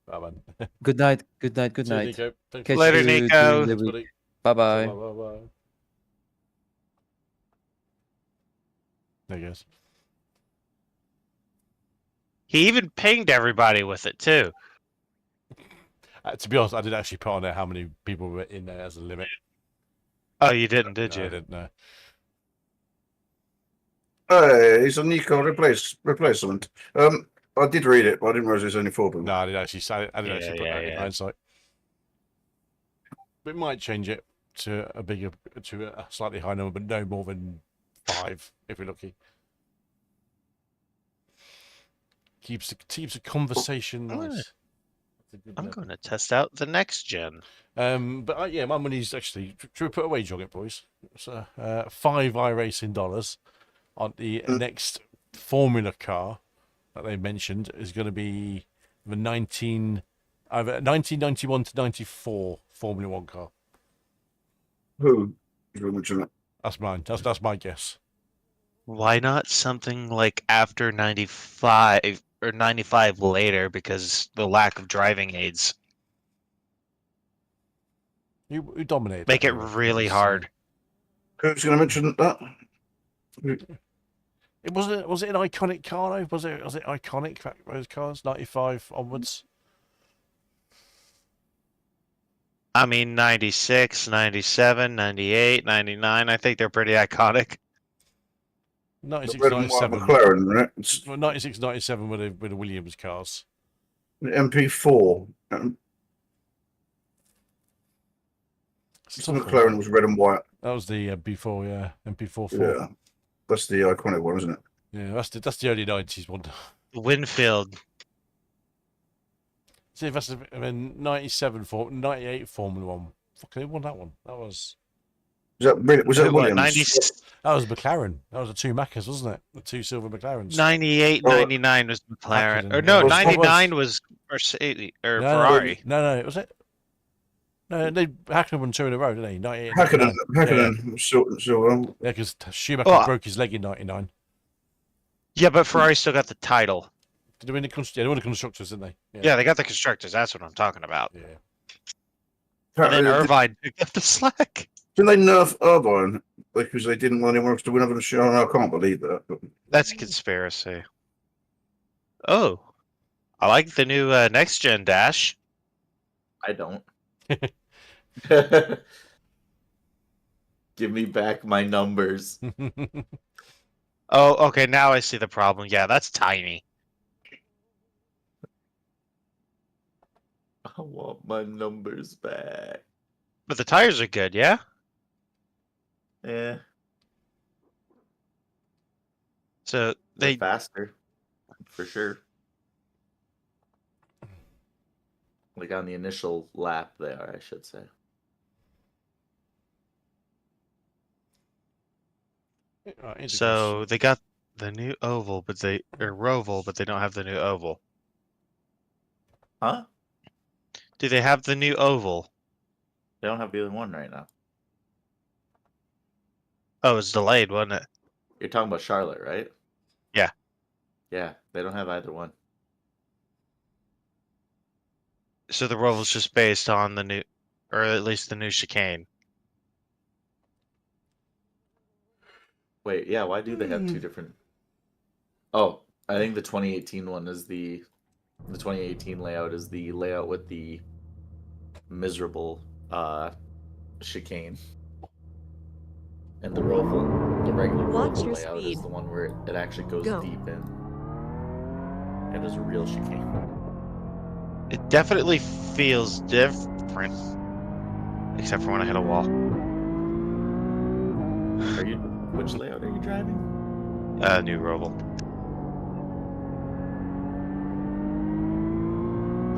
Bye, man. Good night. Good night. Good See you, night. Nico. Thanks Catch for Later, you Nico. during the Thanks, week. buddy. Bye bye. Bye. There he goes. He even pinged everybody with it too. To be honest, I didn't actually put on there how many people were in there as a limit. Oh, you didn't, did No, you? I didn't know. It's a Nico replacement. I did read it, but I didn't realize there's only 4 people. No, I didn't actually say. I didn't Yeah, actually put that in yeah. hindsight. We might change it to a slightly higher number, but no more than 5 if we're lucky. Keeps the conversation Oh, nice. That's a good I'm level. going to test out the next gen. But yeah, my money's actually. Should we put a wage on it, boys? So, $5 iRacing dollars on the next Formula car that they mentioned is going to be the either 1991 to 94 Formula One car. Who is going to mention it? That's mine. That's my guess. Why not something like after 95 or 95 later because the lack of driving aids? Who dominated? Make that it anyway? really Because, hard. Who's going to mention that? It was it an iconic car though? Was it iconic back those cars 95 onwards? I mean, 96, 97, 98, 99. I think they're pretty iconic. The 96, red and white 97. McLaren, right? It's Well, 96, 97 were the Williams cars. the MP4. The McLaren was red and white. That was the before, yeah, MP4 4. Yeah, that's the iconic one, isn't it? Yeah, that's the early 90s one. Winfield. See, that's the 98 Formula One. Fucking who won that one? That was Was that What, Williams? 90, McLaren. That was the 2 Maccas, wasn't it? The 2 silver McLarens. 98, Well, 99 was McLaren. Hakkinen. Or no, Well, what was- 99 was Mercedes or No, Ferrari. No, was it? No, they Hakkinen won 2 in a row, didn't he? 98. Hakkinen was silver. Yeah, because Schumacher Well, broke his leg in 99. Yeah, but Ferrari still got the title. Did they win the they won the constructors, didn't they? Yeah, they got the constructors. That's what I'm talking about. Yeah. And then Did- Irvine picked up the slack. Didn't they nerf Irvine because they didn't want anyone else to win over the show? I can't believe that. But That's a conspiracy. Oh, I like the new next gen dash. I don't. Give me back my numbers. Oh, okay. Now I see the problem. Yeah, that's tiny. I want my numbers back. But the tires are good, yeah? Yeah, So they're they faster, for sure. Like on the initial lap, they are, I should say. so they got the new oval, but they or roval, but they don't have the new oval. Huh? Do they have the new oval? They don't have either one right now. Oh, it's delayed, wasn't it? You're talking about Charlotte, right? Yeah. Yeah, they don't have either one. So the roval's just based on the new, or at least the new chicane. Wait, yeah, why do they have two different? Oh, I think the 2018 one is the 2018 layout is the layout with the miserable chicane. And the roval, the regular Watch roval your layout speed. is the one where it actually goes Go. deep in. And is a real chicane. It definitely feels different, except for when I hit a wall. Are you? Which layout are you driving? New roval.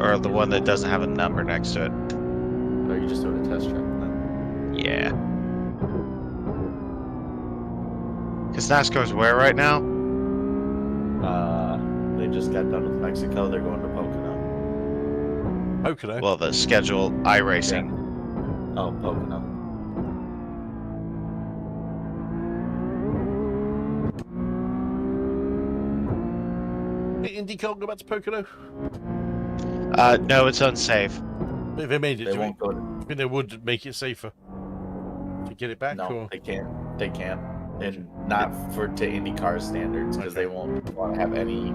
Or the one that doesn't have a number next to it. Or are you just doing a test track then? Yeah. Because NASCAR's where right now? They just got done with Mexico. They're going to Pocono. Pocono. Well, the schedule iRacing. Oh, Pocono. IndyCar go back to Pocono. No, it's unsafe. But if they made it, They do you won't go to. think they would make it safer to get it back? No, Or? they can't. They can't, and not for to IndyCar standards because they won't want to have any.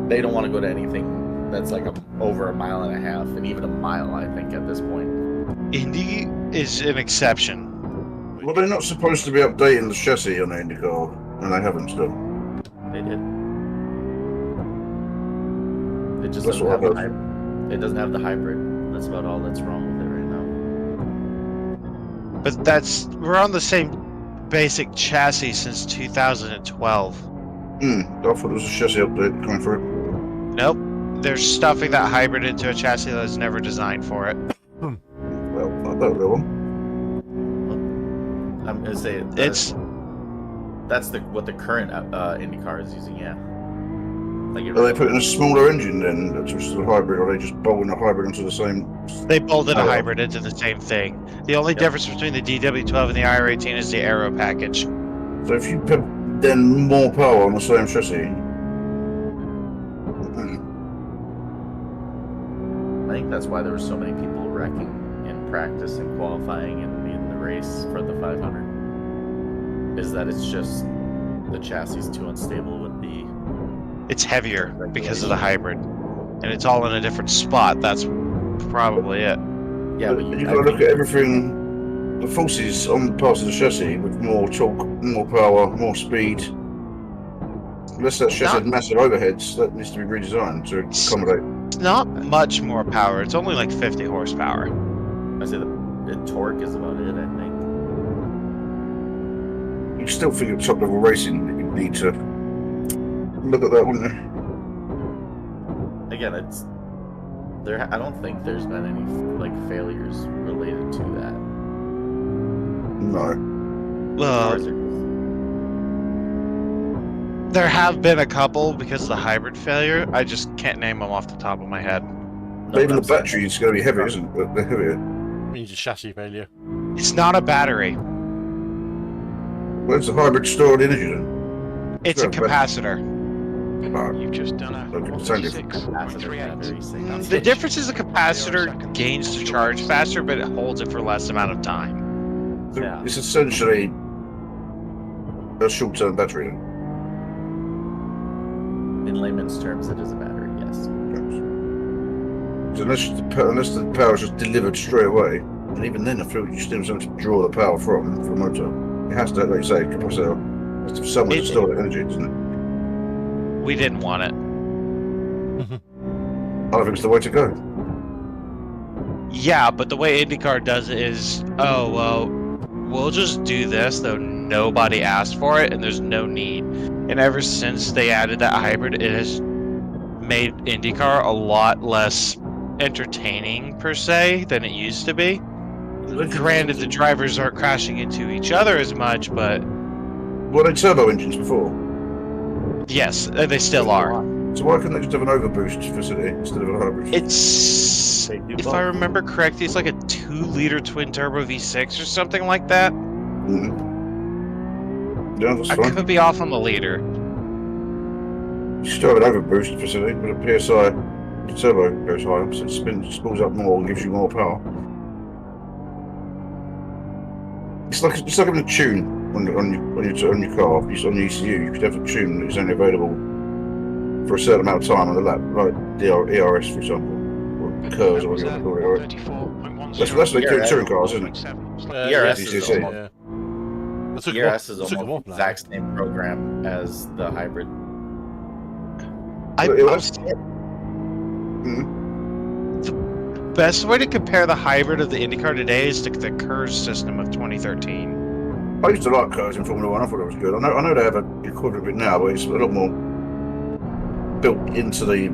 They don't want to go to anything that's like over a mile and a half, and even a mile. I think at this point. Indy is an exception. well, they're not supposed to be updating the chassis on the IndyCar, and they haven't still. They did. It just That's doesn't what have I the heard. hybrid. It doesn't have the hybrid. That's about all that's wrong with it right now. But we're on the same basic chassis since 2012. I thought it was a chassis update coming through. Nope. They're stuffing that hybrid into a chassis that was never designed for it. Well, I don't know. I'm gonna say It's that's what the current IndyCar is using. Yeah. Like it Are they putting a smaller engine then, that's just a hybrid, or are they just bolting a hybrid onto the same? they bolted a Oh. hybrid into the same thing. The only Yep. difference between the DW12 and the IR18 is the aero package. So if you put then more power on the same chassis, I think that's why there were so many people wrecking in practice and qualifying and in the race for the 500. Is that it's just the chassis is too unstable with the. It's heavier because of the hybrid. And it's all in a different spot. That's probably it. Yeah, but you've got to look at everything. The forces on parts of the chassis with more torque, more power, more speed. Unless that chassis had massive overheads, that needs to be redesigned to accommodate. It's not much more power. It's only like 50 horsepower. I say the torque is about it. I think. You still think at top level racing, you need to look at that, wouldn't you? Again, it's there. I don't think there's been any like failures related to that. No. Well, Cars are- there have been a couple because of the hybrid failure. I just can't name them off the top of my head. No, But even I'm the saying- battery is going to be heavy, isn't it? They're heavier. Means a chassis failure. It's not a battery. Where's the hybrid stored energy then? It's a Sure, but- capacitor. But You've just done a Look, it's only different. 136.38. The difference is the capacitor gains to charge faster, but it holds it for less amount of time. Yeah. it's essentially a short-term battery. In layman's terms, it is a battery. Yes. So unless the power is just delivered straight away, and even then, I feel you still have to draw the power from the motor. It has to, like you say, capacitor. It has to have somewhere to store the energy, doesn't it? We didn't want it. I think it's the way to go. Yeah, but the way IndyCar does it is, oh, well, we'll just do this, though nobody asked for it, and there's no need. And ever since they added that hybrid, it has made IndyCar a lot less entertaining, per se, than it used to be. Granted, the drivers aren't crashing into each other as much, but Were they turbo engines before? yes, they still are. So why couldn't they just have an overboost facility instead of a hybrid? It's, They do if both. I remember correctly, it's like a 2-liter twin-turbo V6 or something like that. Yeah, that's I fine. could be off on the liter. You still have an overboost facility, but a PSI turbo goes higher, so it spools up more and gives you more power. It's like having a tune on your car. On your ECU, you could have a tune that is only available for a certain amount of time on the lap, like the ERS, for example, or curves, or whatever you want to call it. That's what they do in touring cars, isn't it? ERS yeah, is yeah. almost, They took ERS them is off- they took them almost off the now. exact same program as the hybrid. Well, it was- Best way to compare the hybrid of the IndyCar today is to the KERS system of 2013. I used to like cars in Formula One. I thought it was good. I know they have an equivalent of it now, but it's a lot more built into the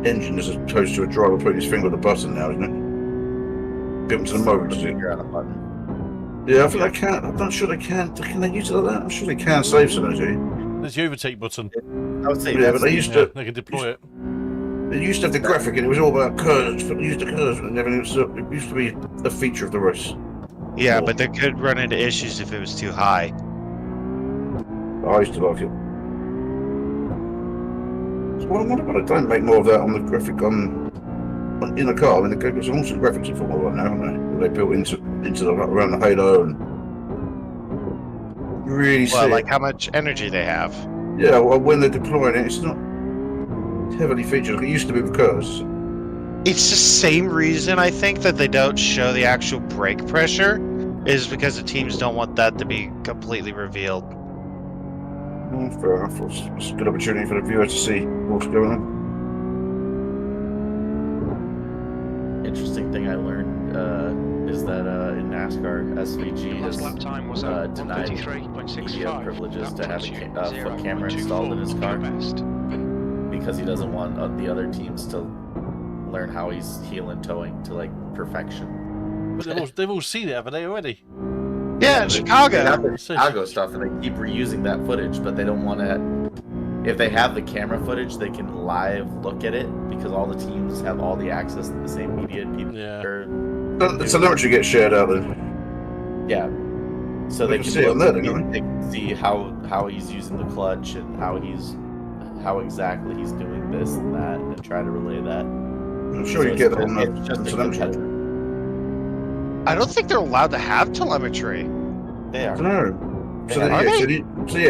engine as opposed to a driver putting his finger on the button now, isn't it? Built into the motor, is it? Figure out a button. Yeah, I think they can. I'm not sure they can. Can they use it like that? I'm sure they can save some energy. There's the overtake button. I would say Yeah, that's but they used to. They can deploy it. They used to have the graphic, and it was all about curves. But they used the curves, and everything. It used to be a feature of the race. Yeah, but they could run into issues if it was too high. I used to like it. So I wonder why they don't make more of that on the graphic in the car. I mean, there's also graphics in Formula One now, aren't they? They built into the around the halo and really see. Well, it. like how much energy they have. Yeah, well, when they're deploying it, it's not heavily featured. Like it used to be with cars. It's the same reason I think that they don't show the actual brake pressure is because the teams don't want that to be completely revealed. Oh, fair enough. It's a good opportunity for the viewer to see what's going on. interesting thing I learned is that in NASCAR, SVG Last has lap time was denied 133.65. media privileges That to have puts you a foot camera installed in his 0.24 car best. because he doesn't want the other teams to learn how he's heel and towing to like perfection. But they've all seen it, haven't they, already? Yeah, in They Chicago. have the Chicago stuff, and they keep reusing that footage, but they don't want to. If they have the camera footage, they can live look at it because all the teams have all the access to the same media. People, Yeah. The telemetry gets shared out there. yeah. So We they can can see it on there, look, don't we? they can see how he's using the clutch and how exactly he's doing this and that, and try to relay that. I'm sure So you get it's it on it's just the a telemetry. competitor. I don't think they're allowed to have telemetry. They I are. don't know. So,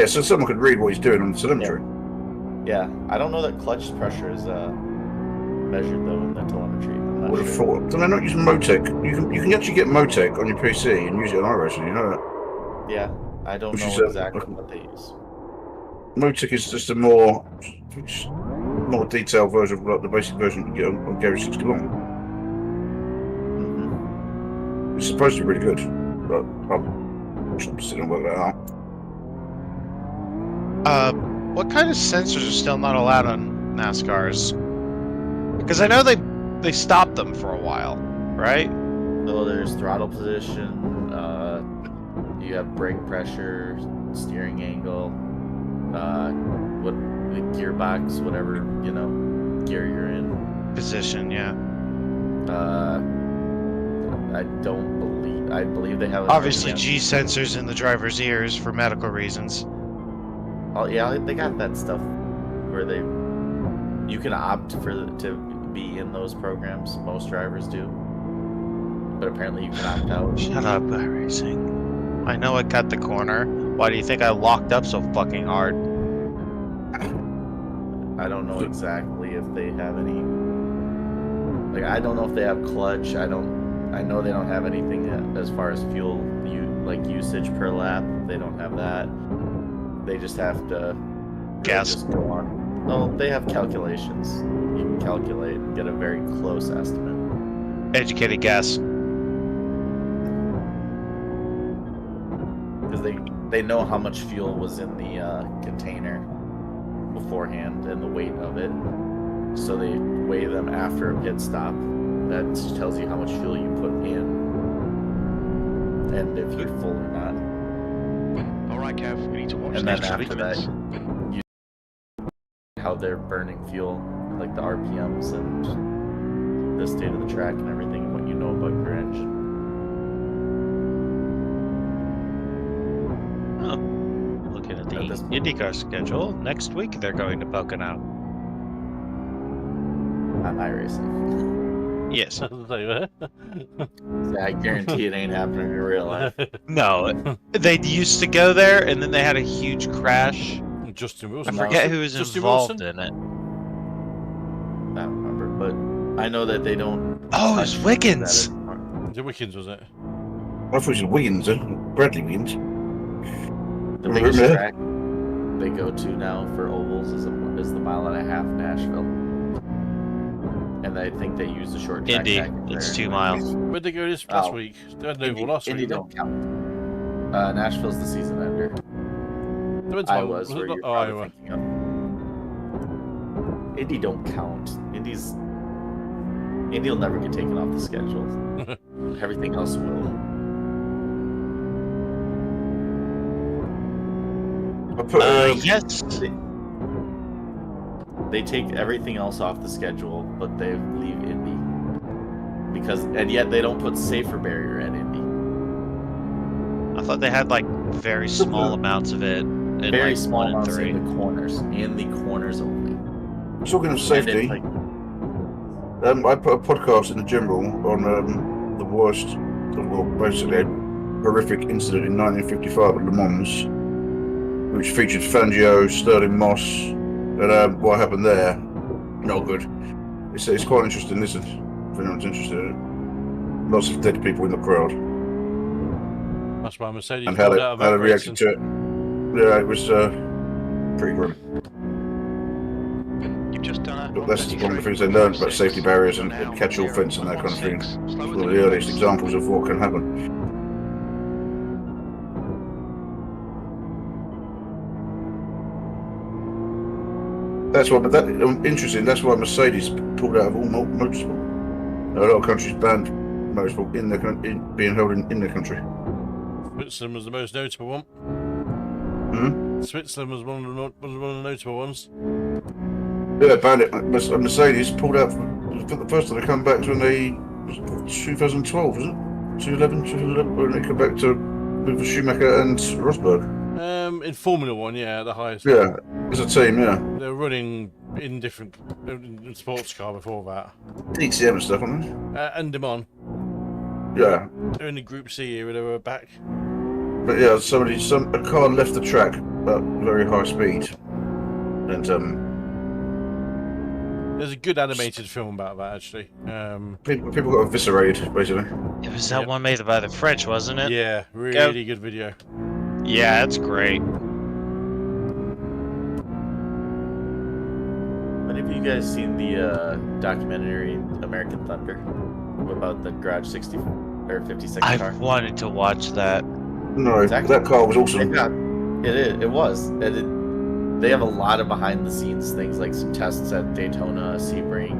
Are so someone could read what he's doing on the telemetry. Yeah, I don't know that clutch pressure is measured though in the telemetry. I'm I not would have sure. thought. So they're not using Motec. You can actually get Motec on your PC and use it on iRacing. You know that. Yeah, I don't Which is, know exactly what they use. Motec is just a more detailed version of like the basic version you get on Gary 61. Hmm. It's supposed to be really good, but I'm still gonna work that out. What kind of sensors are still not allowed on NASCARs? Because I know they stopped them for a while, right? So there's throttle position. You have brake pressure, steering angle, what the gearbox, whatever gear you're in. Position, yeah. I believe they have. Obviously, G sensors in the driver's ears for medical reasons. Oh yeah, they got that stuff where you can opt to be in those programs. Most drivers do, but apparently you can opt out. Shut up, iRacing. I know I cut the corner. Why do you think I locked up so fucking hard? I don't know exactly if they have any. Like, I don't know if they have clutch. I know they don't have anything as far as fuel usage per lap. They don't have that. They just have to Gas. Just go on. No, they have calculations. You can calculate and get a very close estimate. Educated guess. Because they know how much fuel was in the container beforehand and the weight of it. So they weigh them after a pit stop. That tells you how much fuel you put in and if you're full or not. Alright, Kev, we need to watch And these then after that, treatments. how they're burning fuel, like the RPMs and the state of the track and everything, and what you know about your engine. Looking at the At this point. IndyCar schedule, next week they're going to Pocono. On iRacing. Yes. I guarantee it ain't happening in real life. No, they used to go there, and then they had a huge crash. Justin I Wilson. forget who was Justin involved Wilson? in it. I don't remember, but I know that they don't. Oh, it was touch Wiggins. that anymore. The Wickens, was it? I thought it was Wiggins, Bradley Wiggins. The Remember biggest that? track they go to now for ovals is the 1.5 mile Nashville, and I think they use the short track. Indy, back it's there. 2 miles. Where'd they go this last Oh. week? They had an oval last Indy week. don't count. Nashville's the season ender. They went to Iowa's was it where not- you're oh, probably Iowa. thinking of. Indy don't count. Indy will never get taken off the schedule. Everything else will. I put Yes. They take everything else off the schedule, but they leave Indy and yet they don't put safer barrier at Indy. I thought they had like very small amounts of it. In Very like small 1 and amounts 3. in the corners only. talking of And safety. it's like, I put a podcast in the general on the worst, well, basically a horrific incident in 1955 at Le Mans, which featured Fangio, Sterling Moss, and what happened there. No good. It's quite interesting. Listen, if anyone's interested in it. Lots of dead people in the crowd That's why Mercedes and how pulled they, out of how they that reacted racing. to it. Yeah, it was pretty grim. You've just done a But that's one of the things they learned about safety barriers and catch-all fence and that kind of thing. It's one of the earliest examples of what can happen. That's why, but that interesting. That's why Mercedes pulled out of all motorsport. A lot of countries banned motorsport being held in their country. Switzerland was the most notable one. Hmm? Switzerland was one of the notable ones. Yeah, banned it. Mercedes pulled out for the first time they come back to when they 2012, was it? 2011, when they come back to with Schumacher and Rosberg. In Formula One, yeah, the highest. Yeah, as a team, yeah. They were running in different in sports car before that. DCM and stuff, aren't And Demon, they? Yeah. they're in the Group C era. They were back. But yeah, a car left the track at very high speed, and There's a good animated film about that actually. people got eviscerated basically. It was that Yep. one made by the French, wasn't it? Yeah, really good video. Yeah, it's great. Have any of you guys seen the documentary American Thunder about the Garage 60 or 56 car? I've wanted to watch that. No, It's actually- that car was They awesome. got it was. They have a lot of behind the scenes things like some tests at Daytona, Sebring,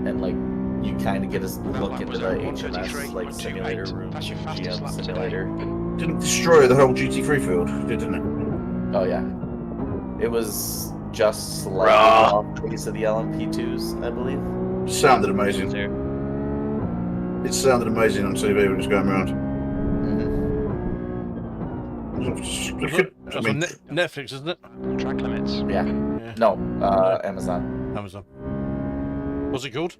and like you kind of get a look into the HMS like simulator room, GM simulator. Didn't destroy the whole GT3 field, didn't it? Oh yeah, it was just slightly Raw. off base of the LMP2s, I believe. Sounded amazing. It sounded amazing on TV when it was going around. Mm-hmm. You could That's mean- on Netflix, isn't it? Track limits. Yeah. Yeah. No, Amazon. Amazon. What's it called?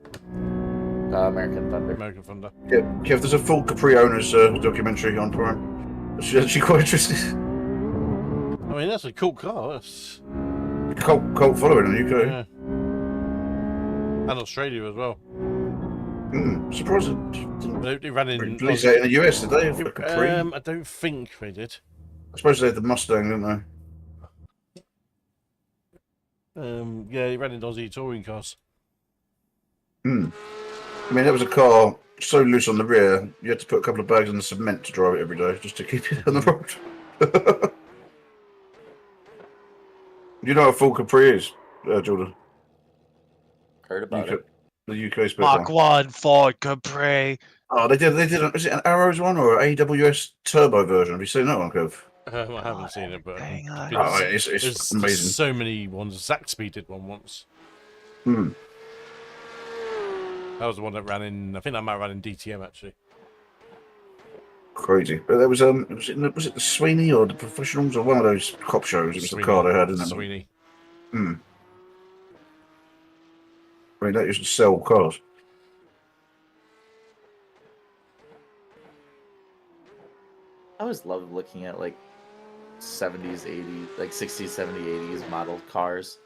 American Thunder. American Thunder. Yeah, Kev, there's a full Capri owners documentary on Prime. It's actually quite interesting. I mean, that's a cool car. That's, Cult following in the UK. yeah. And Australia as well. Surprising. They ran in. Released that in the US today. For Capri. I don't think they did. I suppose they had the Mustang, didn't they? Yeah, he ran in Aussie touring cars. I mean, that was a car so loose on the rear, you had to put a couple of bags in the cement to drive it every day just to keep it on the road. You know what a full Capri is, Jordan? Heard about it. The UK spec Mach one. 1 Ford Capri. Oh, they did. Was it an Arrows one or an AWS turbo version? Have you seen that one, Kev? I haven't seen it, but Hang on. Oh, it's there's amazing. so many ones. Zaxby did one once. Hmm. That was the one that ran in. I think that might run in DTM actually. Crazy. But there was was it the Sweeney or the Professionals or one of those cop shows? It was the car they had, isn't it? Sweeney. I mean, that used to sell cars. I always love looking at like 70s, 80s, like 60s, 70s, 80s model cars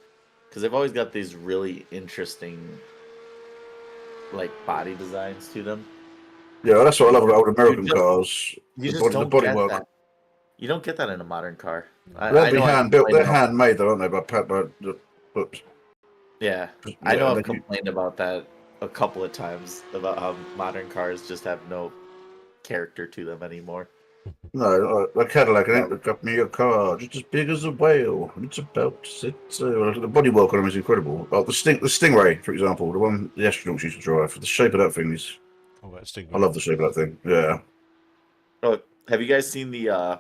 because they've always got these really interesting like body designs to them. Yeah, that's what I love about old American just- cars. You The just body- the don't get bodywork. that. You don't get that in a modern car. They'll be know I've hand built. They're complained about- handmade, though, aren't they? But Yeah, I know yeah, I've they- complained about that a couple of times about how modern cars just have no character to them anymore. No, like Cadillac, and it got me a car just as big as a whale. It's about to sit. The bodywork on them is incredible. Oh, the Stingray, for example, the one the astronauts used to drive. The shape of that thing is. Oh, that Stingray. I love the shape of that thing. Yeah. Oh, have you guys seen the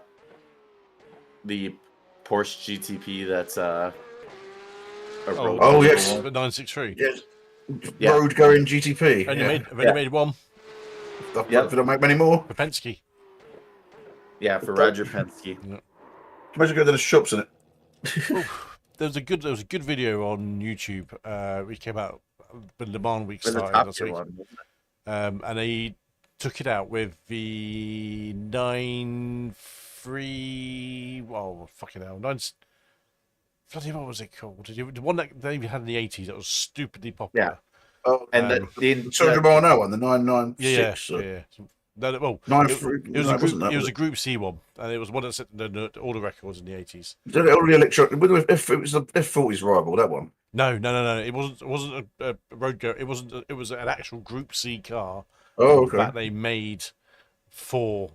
Porsche GTP that's a road Oh, going yes. one? The 963. Yes. Yeah. Road going GTP. Only yeah. made one If they don't make many more, for Penske. Yeah, for Roger Penske. imagine going to the shops in it. There was a good video on YouTube. It came out when Le Mans week For the started Top last Gear week. one. And they took it out with the 9.3. Well, fucking hell, bloody what was it called? The one that they had in the 80s that was stupidly popular. Oh, And the 200 mile an hour one, the 996. Yeah. No, well, Nine it, three- it was no, a it wasn't group. that, It was was a Group C one, and it was one that set all the records in the 80s. Did it already electronic? It was the F40's rival, that one. No. It wasn't a road go. It wasn't. It was an actual Group C car Oh, okay. that they made for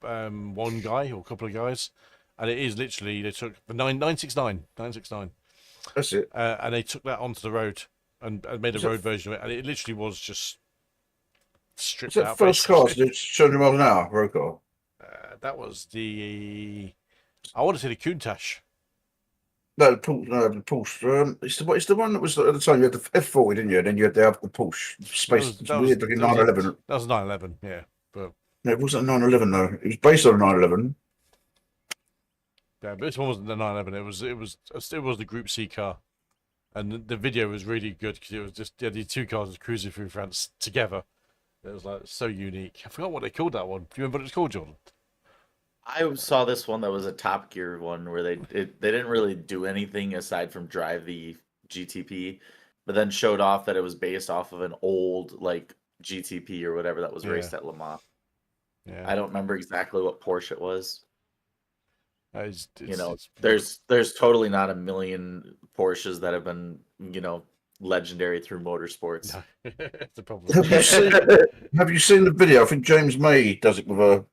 one guy or a couple of guys, and it is literally they took the 969, That's it. and they took that onto the road and made a Is that- road version of it, and it literally was just stripped Is that out. first car basically. to do 200 miles an hour, road car? That was the. I want to say the Countach. No, the Porsche. It's the one that was at the time you had the F40, didn't you? And then you had the Porsche Space. It's weird looking 911. That was 911, yeah. But No, it wasn't a 911 though. It was based on a 911. yeah, but this one wasn't the 911. It was the Group C car, and the video was really good because it was just these two cars cruising through France together. It was like so unique. I forgot what they called that one. Do you remember what it's called, Jordan? I saw this one that was a Top Gear one where they didn't really do anything aside from drive the GTP, but then showed off that it was based off of an old like GTP or whatever that was Yeah. raced at Le Mans. Yeah, I don't remember exactly what Porsche it was. It's, There's totally not a million Porsches that have been legendary through motorsports. no, that's the problem. Have you seen the video? I think James May does it with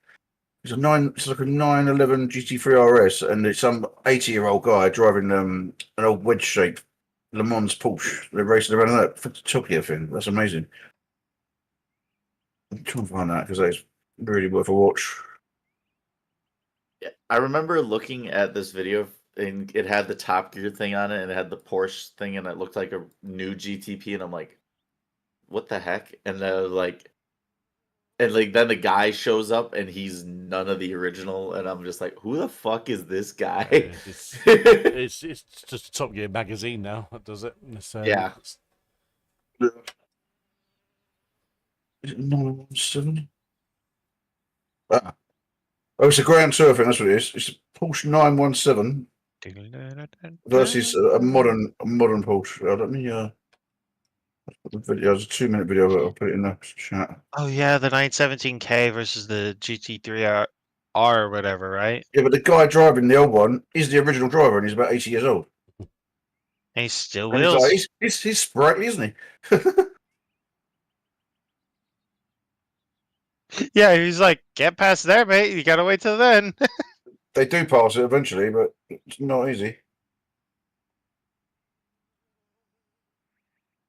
it's like a 911 GT3 RS, and it's some 80-year-old guy driving an old wedge shape Le Mans Porsche. They're racing around in that Tokyo thing. That's amazing. I'm trying to find that because that's really worth a watch. Yeah, I remember looking at this video and it had the Top Gear thing on it and it had the Porsche thing and it looked like a new GTP and I'm like, what the heck? And like And like then the guy shows up and he's none of the original, and I'm just like, who the fuck is this guy? It's just a Top Gear magazine now that does it. It's, Yeah. Is it 917? Ah. Oh, it's a Grand Tour thing. That's what it is. It's a Porsche 917 versus a modern Porsche. Let me put the video. It's a 2-minute video. I'll put it in the chat. Oh yeah, the 917K versus the GT3R or whatever, right? Yeah, but the guy driving the old one is the original driver, and he's about 80 years old. And he still And wheels. he's sprightly, isn't he? Yeah, he's like, get past there, mate. You gotta wait till then. They do pass it eventually, but it's not easy.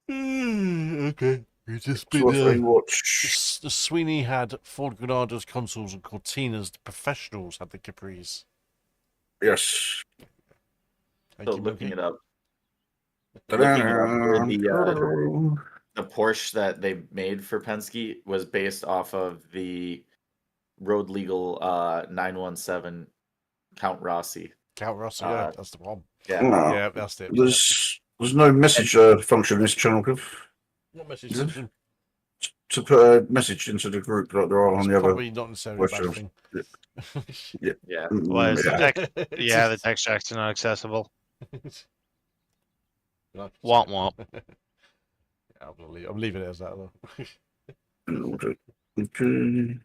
Okay. You just It's worth a watch. the Sweeney had Ford Granadas, Consuls, and Cortinas. The professionals had the Capris. Yes. Thank So you, looking Monkey. it up. Looking it up for the Porsche that they made for Penske was based off of the road legal 917 Count Rossi. Count Russell, yeah, that's the one. Yeah. No. Yeah, that's it. There's no message function in this channel, Kev. What message? Yeah. Function? To put a message into the group like there are on It's the other. probably not necessarily a bad Western. thing. Yeah. Well, it's the Yeah. tech, yeah, the text jacks are not accessible. Womp womp. Yeah, I'm leaving it as that though. Okay.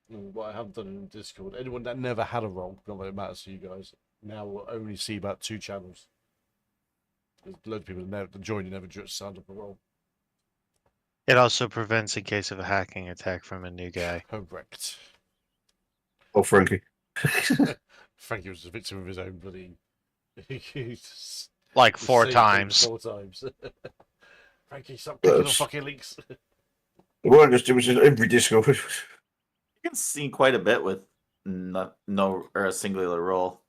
What I have done in Discord, anyone that never had a role, not that it matters to you guys, now will only see about 2 channels. There's loads of people that never joined and never signed up a role. It also prevents in case of a hacking attack from a new guy. Correct. Oh, Frankie. Frankie was a victim of his own bloody. Like 4 Saved him times. 4 times. Frankie, stop clicking on Yes. fucking links. It was just every disco. You can see quite a bit with no or a singular role.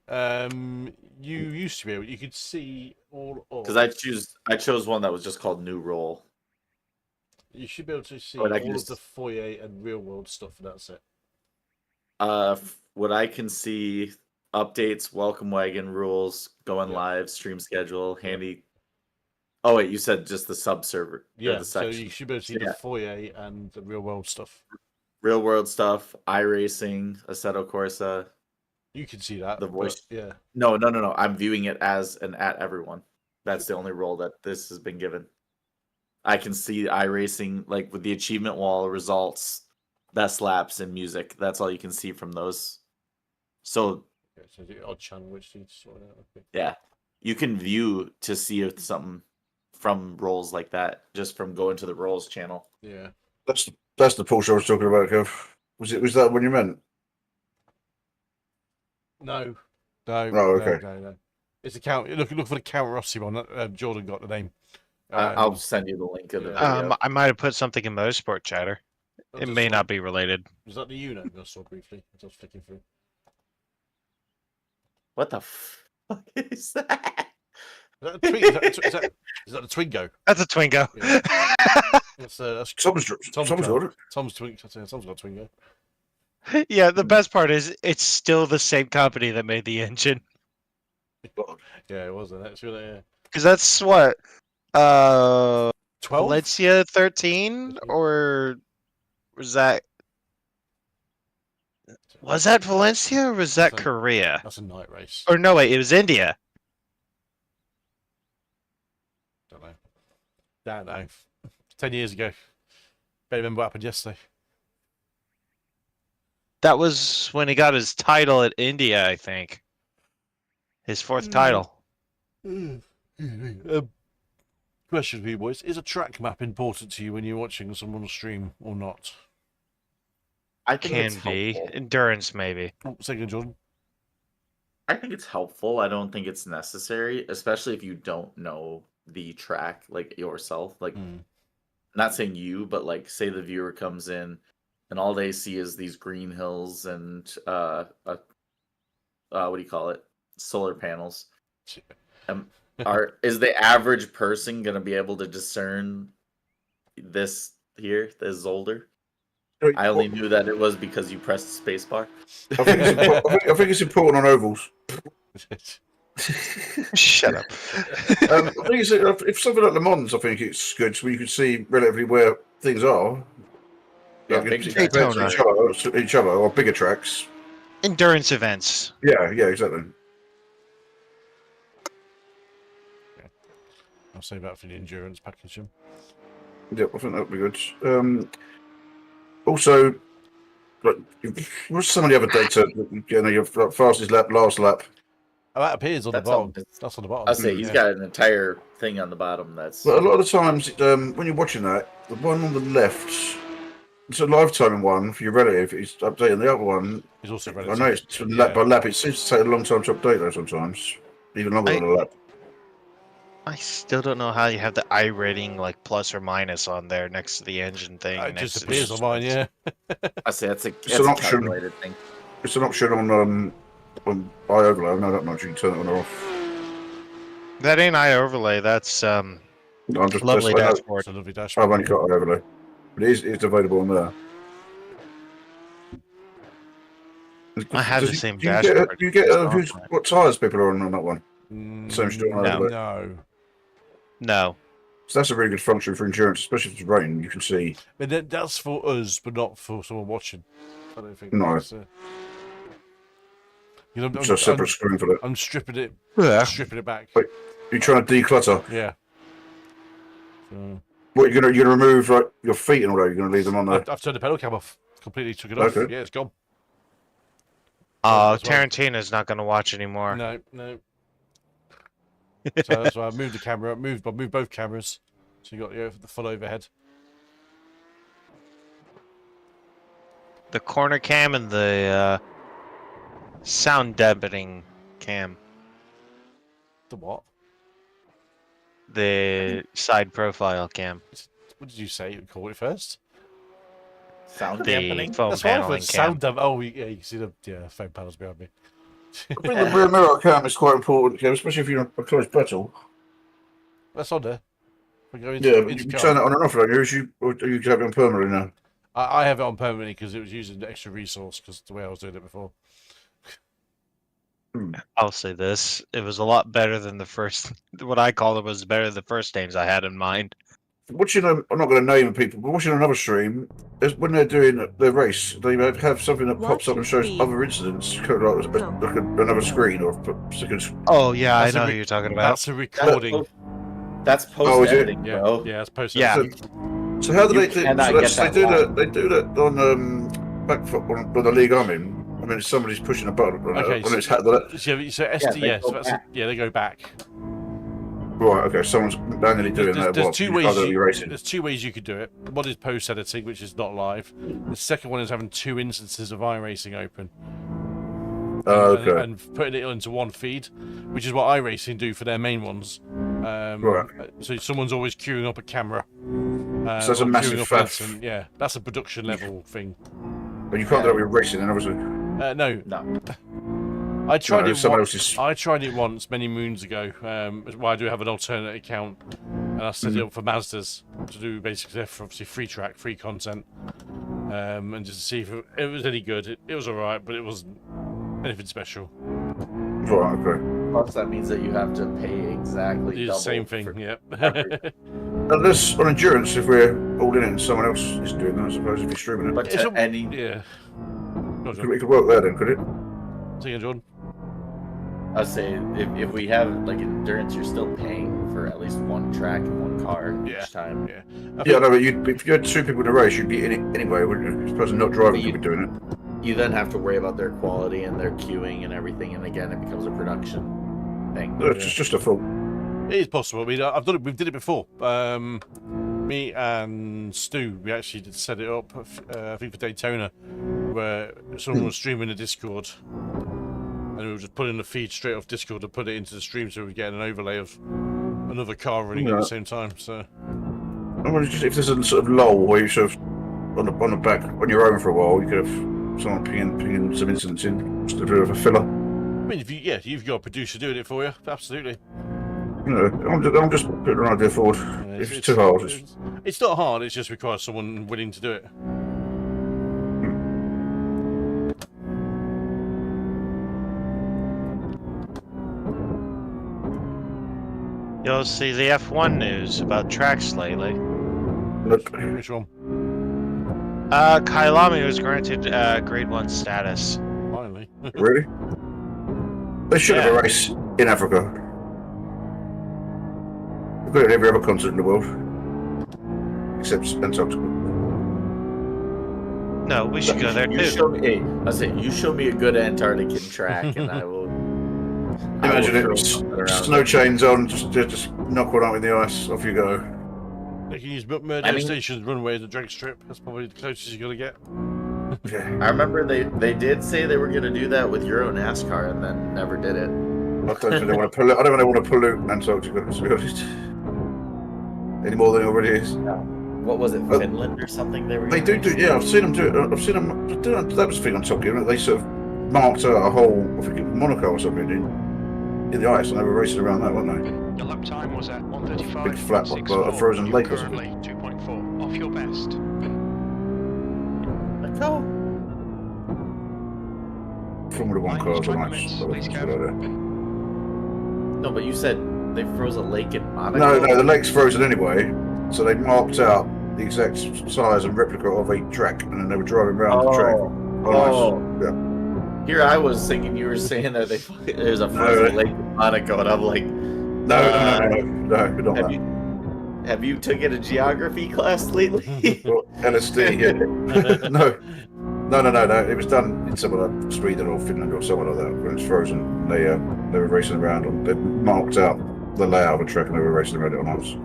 You used to be able. You could see all of. Because I chose one that was just called New Role. You should be able to see But I all can of just- the foyer and real world stuff, and that's it. What I can see: updates, welcome wagon rules, going Yeah. live, stream schedule, handy. Oh wait, you said just the sub server. or Yeah, the so section. you should be able to see Yeah. the foyer and the real world stuff. Real world stuff, iRacing, Assetto Corsa. You can see that. The but, voice- yeah. No. I'm viewing it as an at everyone. That's the only role that this has been given. I can see iRacing like with the achievement wall results, best laps and music. That's all you can see from those. So Okay, so the odd channel which needs to sort out. Okay. yeah, you can view to see if something from roles like that just from going to the roles channel. Yeah. That's the Porsche I was talking about, Kev. Was that what you meant? No. Oh, No. okay. No. It's a count. Look for the Count Rossi one. Jordan got the name. I'll send you the link of the yeah. video. I might have put something in Motorsport chatter. It may not be related. Was that the Uno I saw briefly? I was flicking through. What the fuck is that? Is that, is that the Twingo? That's a Twingo. That's Tom's got it. Tom's Twingo. Tom's got a Twingo. Yeah, the best part is it's still the same company that made the engine. Yeah, it was. That's really, yeah. Because that's what 12? Valencia 13 or was that Valencia or was that So- Korea? That's a night race. Or no, wait, it was India. Don't know. 10 years ago. Better remember what happened yesterday. That was when he got his title at India, I think. His 4th title. Question for you boys: is a track map important to you when you're watching someone stream or not? I think Can it's be. helpful. Endurance, maybe. Oh, second, Jordan. I think it's helpful. I don't think it's necessary, especially if you don't know the track like yourself. Like not saying you, but like say the viewer comes in and all they see is these green hills and what do you call it? Solar panels. Is the average person gonna be able to discern this here, this Zolder? I only knew that it was because you pressed the spacebar. I think it's important on ovals. Shut up. I think it's, if something like Le Mans, I think it's good, so you can see relatively where things are. Yeah, Like, big compared to each other, or bigger tracks. Endurance events. Yeah, exactly. I'll save that for the endurance package. Yep, I think that would be good. Also, like, what's some of the other data? You know, your fastest lap, last lap. Oh, that appears on That's the bottom. on- That's on the bottom. I'll say he's got an entire thing on the bottom. That's But a lot of the times, when you're watching that, the one on the left, it's a live timing one for your relative. It's updating the other one. He's also I relative. know it's lap by lap. It seems to take a long time to update though sometimes, even longer than a lap. I still don't know how you have the I rating like plus or minus on there next to the engine thing. It next just to appears the on mine, yeah. I say that's an a option. calculated thing. It's an option on iOverlay. I know that much. You can turn it on or off. That ain't I overlay. That's I'm just lovely I know- dashboard. It's a lovely dashboard. I've only got iOverlay, but it's available on there. I have Does the you- same do you dashboard. Get, do you get It's not who's, mine. what tyres people are on that one? Same story on No. iOverlay. No. No. So that's a really good function for endurance, especially if it's raining. You can see. But that's for us, but not for someone watching. I don't think. No. That's, you know, It's a separate screen for that. I'm stripping it. Yeah. Stripping it back. Wait. You're trying to declutter. Yeah. So, What you're gonna remove like your feet and all that. You're gonna leave them on there. I've turned the pedal cam off. Completely took it off. Okay. Yeah, it's gone. Oh, That's why- Tarantino's not going to watch anymore. No. So that's why I moved the camera. I moved both cameras. So you got the full overhead. The corner cam and the sound dampening cam. The what? The side profile cam. What did you say you call it first? Sound The dampening. phone That's why I paneling thought cam. sound damp. Oh, yeah, you can see the phone panels behind me. I think the rear mirror cam is quite important, especially if you're in a close battle. That's on there. We go into, Yeah, but into you car. turn it on and off, don't you? Or you have it on permanently now. I have it on permanently because it was using the extra resource because the way I was doing it before. I'll say this. It was a lot better than the first. What I call it was better than the first names I had in mind. Watching, I'm not going to name people, but watching another stream, when they're doing their race, they have something that pops up and shows other incidents, kind of like another screen or a second. Oh yeah, That's a I know re- who you're talking about. That's a recording. That's Oh, post is it? editing, Yeah, bro. yeah, it's post. Yeah. So how do You they do? cannot So get that's, they that do live. that. They do that on backfoot on the league I'm in. I mean, somebody's pushing a button on, Okay, on its hat. That, So SD, they yeah, go so that's, back. yeah, they go back. right. Okay. Someone's manually doing that. There's Well, two you ways. can't be racing. There's two ways you could do it. One is post editing, which is not live. The second one is having two instances of iRacing open. Okay. And putting it into one feed, which is what iRacing do for their main ones. Right. So someone's always queuing up a camera. So that's a or massive queuing up faff. an- Yeah, that's a production level thing. But you can't do that with your racing, and obviously. No, No. I tried it. someone once. else's. I tried it once many moons ago. Why I do have an alternate account, and I set it up for Mazdas to do basically for obviously free track, free content, and just to see if it was any good. It was alright, but it wasn't anything special. Right. Okay. Plus, that means that you have to pay exactly It's double. the same thing. for- Yeah. Unless on endurance, if we're all in it and someone else is doing that, I suppose if you're streaming it, But It's to a- any, yeah. it could work there then, could it? See you, Jordan. I say if we have like endurance, you're still paying for at least one track and one car Yeah. each time. Yeah. Yeah, no, but if you had two people in a race, you'd be in it anyway, wouldn't you? This person not driving You- could be doing it. You then have to worry about their quality and their queuing and everything, and again, it becomes a production thing. No, it's just a fault. It is possible. I mean, I've done it. We did it before. Me and Stu, we actually did set it up. I think for Daytona, where someone was streaming a Discord, and we were just putting the feed straight off Discord and put it into the stream, so we get an overlay of another car running at Yeah. the same time. So I mean, if there's a sort of lull where you sort of on the back on your own for a while, you could have someone pinging some incidents in, just a bit of a filler. I mean, if you've got a producer doing it for you, absolutely. You know, I'm just putting an idea forward. Yeah, If it's too hard, it's not hard. It just requires someone willing to do it. You'll see the F1 news about tracks lately. look, Which one? Kailami was granted Grade 1 status. Finally. really? They should have Yeah. a race in Africa. We've got it in every other continent in the world, except Antarctica. No, we should go there You too. show me, hey, I said you show me a good Antarctican track, and I will. Imagine throw it, something around snow it. chains on, just knock one out in the ice, off you go. They can use Murder I mean- Station's runway as a drag strip. That's probably the closest you're gonna get. Yeah. I remember they did say they were gonna do that with Euro NASCAR, and then never did it. I don't think they want to pollute. I don't think they want to pollute Antarctica, to be honest. Any more than it already is. What was it, Oh. Finland or something? They were. They gonna do. Yeah, I've seen them do it. I've seen them do that. That was the thing on Top Gear. They sort of marked out a whole, I think, Monaco or something in the ice, and they were racing around that, weren't they? Your lap time was at 1:35. Big flat, a frozen You're lake or something. currently 2.4 off your best. Let's go. Formula One Minus cars are 20 nice. minutes, So please, that's Kev. good idea. No, but you said they froze a lake in Monaco. No, the lake's frozen anyway, so they marked out the exact size and replica of a track, and then they were driving around the track. Oh, Yeah. Here I was thinking you were saying that there's a frozen lake in Monaco, and I'm like, No, not have that. have you taken a geography class lately? Well, LSD, yeah. no. It was done in somewhere like Sweden or Finland or somewhere like that. When it's frozen, they were racing around. They marked out the layout of the track and they were racing around it on ice.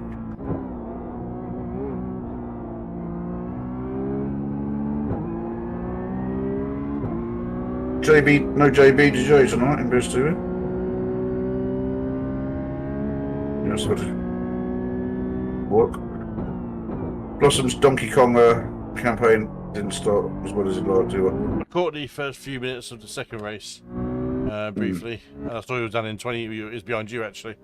No JB tonight in Best TV. Yes, but work. Blossom's Donkey Kong campaign didn't start as well as he'd like to. I caught the first few minutes of the second race, briefly. I thought it was done in 20. It was behind you, actually.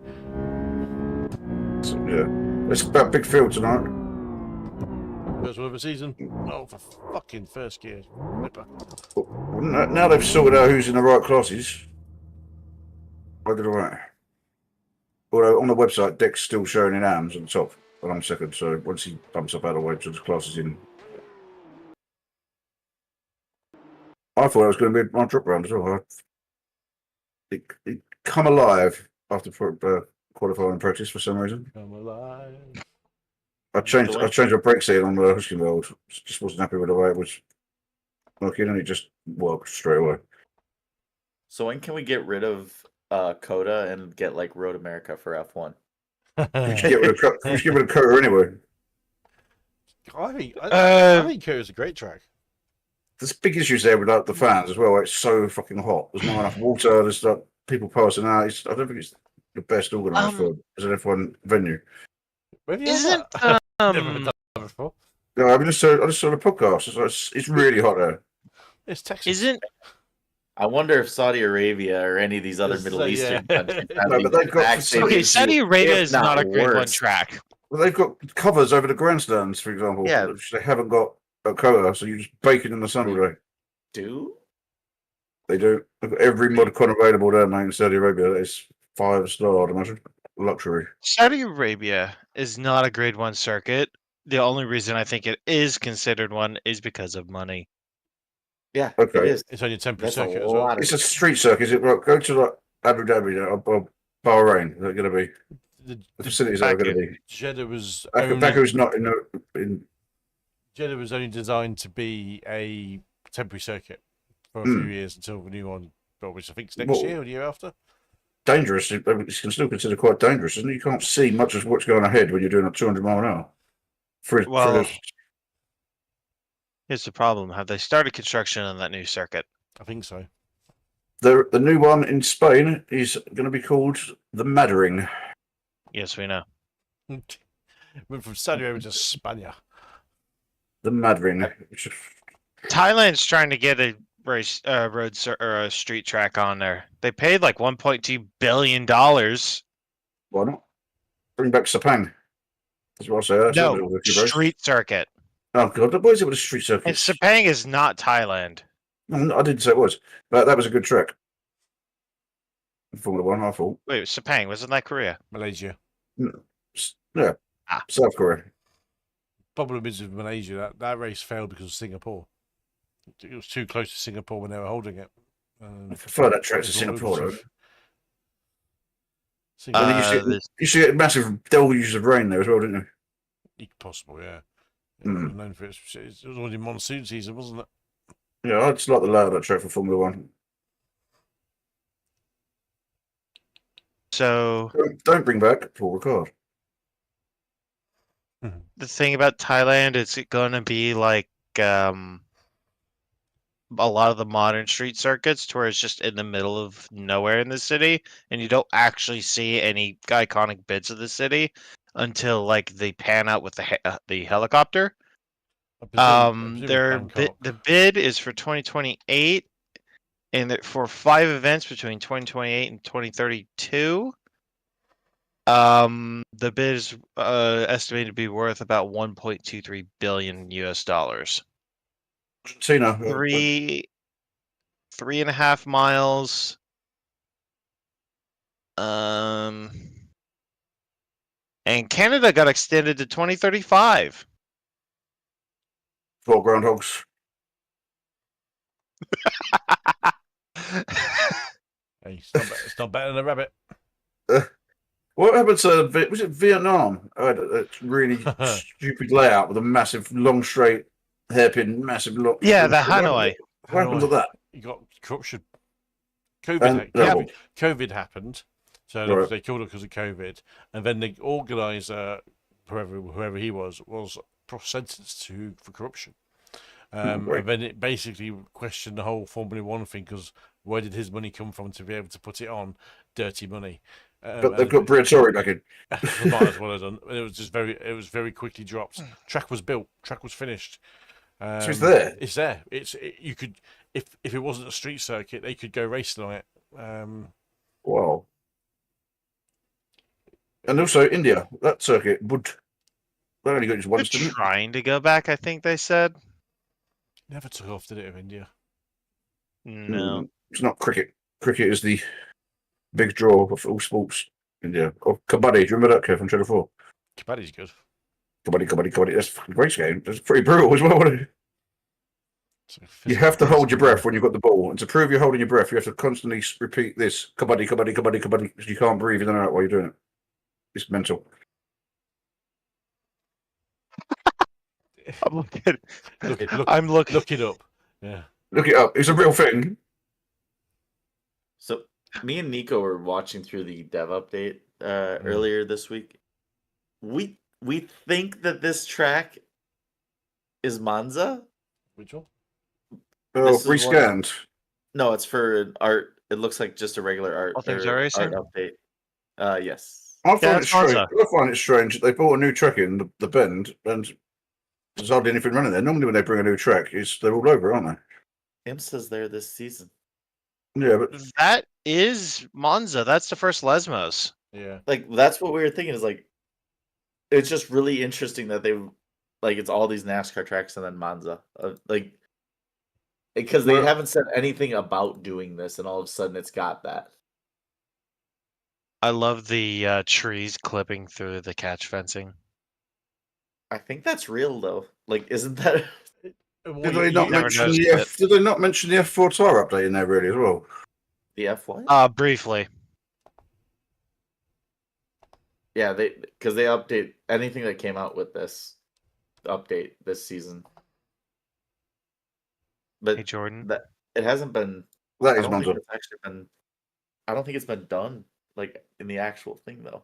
So, yeah, it's about big field tonight. First one of the season. Oh, for fucking first gear. Flipper. Now they've sorted out who's in the right classes. I did alright. Although on the website, Deck's still showing in AMS on the top, but I'm second. So once he bumps up out of the way to the classes in, I thought it was going to be my drop round as well. It come alive after qualifying and practice for some reason. Come alive. I changed my brake setting on the Husky-World. Just wasn't happy with the way it was working, and it just worked straight away. So when can we get rid of Coda and get like Road America for F1? We should get rid of Coda anyway. I think Coda's a great track. There's big issues there with like the fans as well. It's so fucking hot. There's not enough water. There's like people passing out. I don't think it's the best organised for as an F1 venue. Where have you had Isn't that? Never done that before. No, I just saw the podcast. It's really hot there. It's Texas. isn't I wonder if Saudi Arabia or any of these other It's, Middle Eastern yeah. countries have No, the but they've got exact same okay? issue, Saudi Arabia if is not a Grade 1 worse. track. Well, they've got covers over the grandstands, for example. Yeah. Which they haven't got at Coda, so you just bake it in the sun all day. Do? They do. They've got every mod con available there, mate, in Saudi Arabia. It's 5-star, I'd imagine. Luxury. Saudi Arabia is not a Grade 1 circuit. The only reason I think it is considered one is because of money. Yeah, Okay. it is. It's only a temporary That's a circuit as well. lot of It's a street circuit. Is it? Right, go to like Abu Dhabi or Bahrain. They're going to be The the facilities are going to be. Jeddah was Baku's not in Jeddah was only designed to be a temporary circuit for a few years until the new one, which I think is next Well, year or the year after. dangerous. It's still considered quite dangerous, isn't it? You can't see much of what's going ahead when you're doing a 200 mile an hour. Well, here's the problem: have they started construction on that new circuit? I think so. the new one in Spain is going to be called the Maddering. Yes, we know. Went from Saudi Arabia to Spain. The Madring. Thailand's trying to get a race, or a street track on there. They paid like $1.2 billion. Why not? Bring back Sepang. That's what I say. That's No, what it is, bro. street circuit. Oh god, what is it with the street And circuits? Sepang is not Thailand. I didn't say it was, but that was a good track. Formula One, I thought. Wait, Sepang, wasn't that Korea? Malaysia. Yeah, Ah. South Korea. Problem is with Malaysia, that race failed because of Singapore. It was too close to Singapore when they were holding it. I prefer that track to It's all over Singapore, though. the- And you Singapore, used to get massive deluges of rain there as well, didn't you? possible, yeah. It Mm. was known for it was already monsoon season, wasn't it? Yeah, I just like the layout of that track for Formula One. So Don't bring back Paul Ricard. the thing about Thailand is it gonna be like a lot of the modern street circuits to where it's just in the middle of nowhere in the city and you don't actually see any iconic bits of the city until like they pan out with the helicopter. I presume Bangkok. The bid is for 2028 and for 5 events between 2028 and 2032. The bid is estimated to be worth about 1.23 billion US dollars. Argentina. 3.5 miles. And Canada got extended to 2035. 4 groundhogs. Hey, it's not better than a rabbit. What happened to was it Vietnam? I had a really stupid layout with a massive, long, straight hairpin, massive long. Yeah, the Hanoi. What happened to that? You got corruption. COVID happened, so Right. they killed it because of COVID, and then the organizer, whoever he was sentenced for corruption. Right. And then it basically questioned the whole Formula One thing because where did his money come from to be able to put it on? Dirty money. But they've got Briatore back in. They might as well have done. It was very quickly dropped. Track was built. Track was finished. So it's there. It's there. You could if it wasn't a street circuit, they could go racing on it. Wow. And also India, that circuit would. They only got just They're once, didn't it? trying to go back, I think they said. Never took off, did it, of India? No. It's not cricket. Cricket is the big draw of all sports. India. Oh, Kabaddi. Do you remember that, Kev, from Channel 4? Kabaddi's good. Kabaddi. That's a fucking great game. That's pretty brutal as well, isn't it? You have to hold your breath when you've got the ball. And to prove you're holding your breath, you have to constantly repeat this. Kabaddi. Because you can't breathe in and out while you're doing it. It's mental. I'm looking. I'm looking. Look it up. Yeah. Look it up. It's a real thing. So me and Nico were watching through the dev update earlier this week. We think that this track is Monza. Which one? Oh, This is one- rescanned. No, it's for art. It looks like just a regular art. All Things or Racing? art update. Yes. I find it it's strange. Monza. I find it strange. They bought a new track in the bend, and there's hardly anything running there. Normally, when they bring a new track, they're all over, aren't IMSA's there this season. they? Yeah, but That is Monza. That's the first Lesmos. Yeah. Like that's what we were thinking. Is like, it's just really interesting that they, like, it's all these NASCAR tracks and then Monza. Like, because they Well- haven't said anything about doing this, and all of a sudden it's got that. I love the trees clipping through the catch fencing. I think that's real though. Like, isn't that? did they not never mention noticed the F? Did they not mention the F4 tire update in there really as well? The F1? Briefly. Yeah, because they update anything that came out with this update this season. But Hey Jordan. that it hasn't been. That I is don't think Monza. it's actually been. I don't think it's been done like in the actual thing though.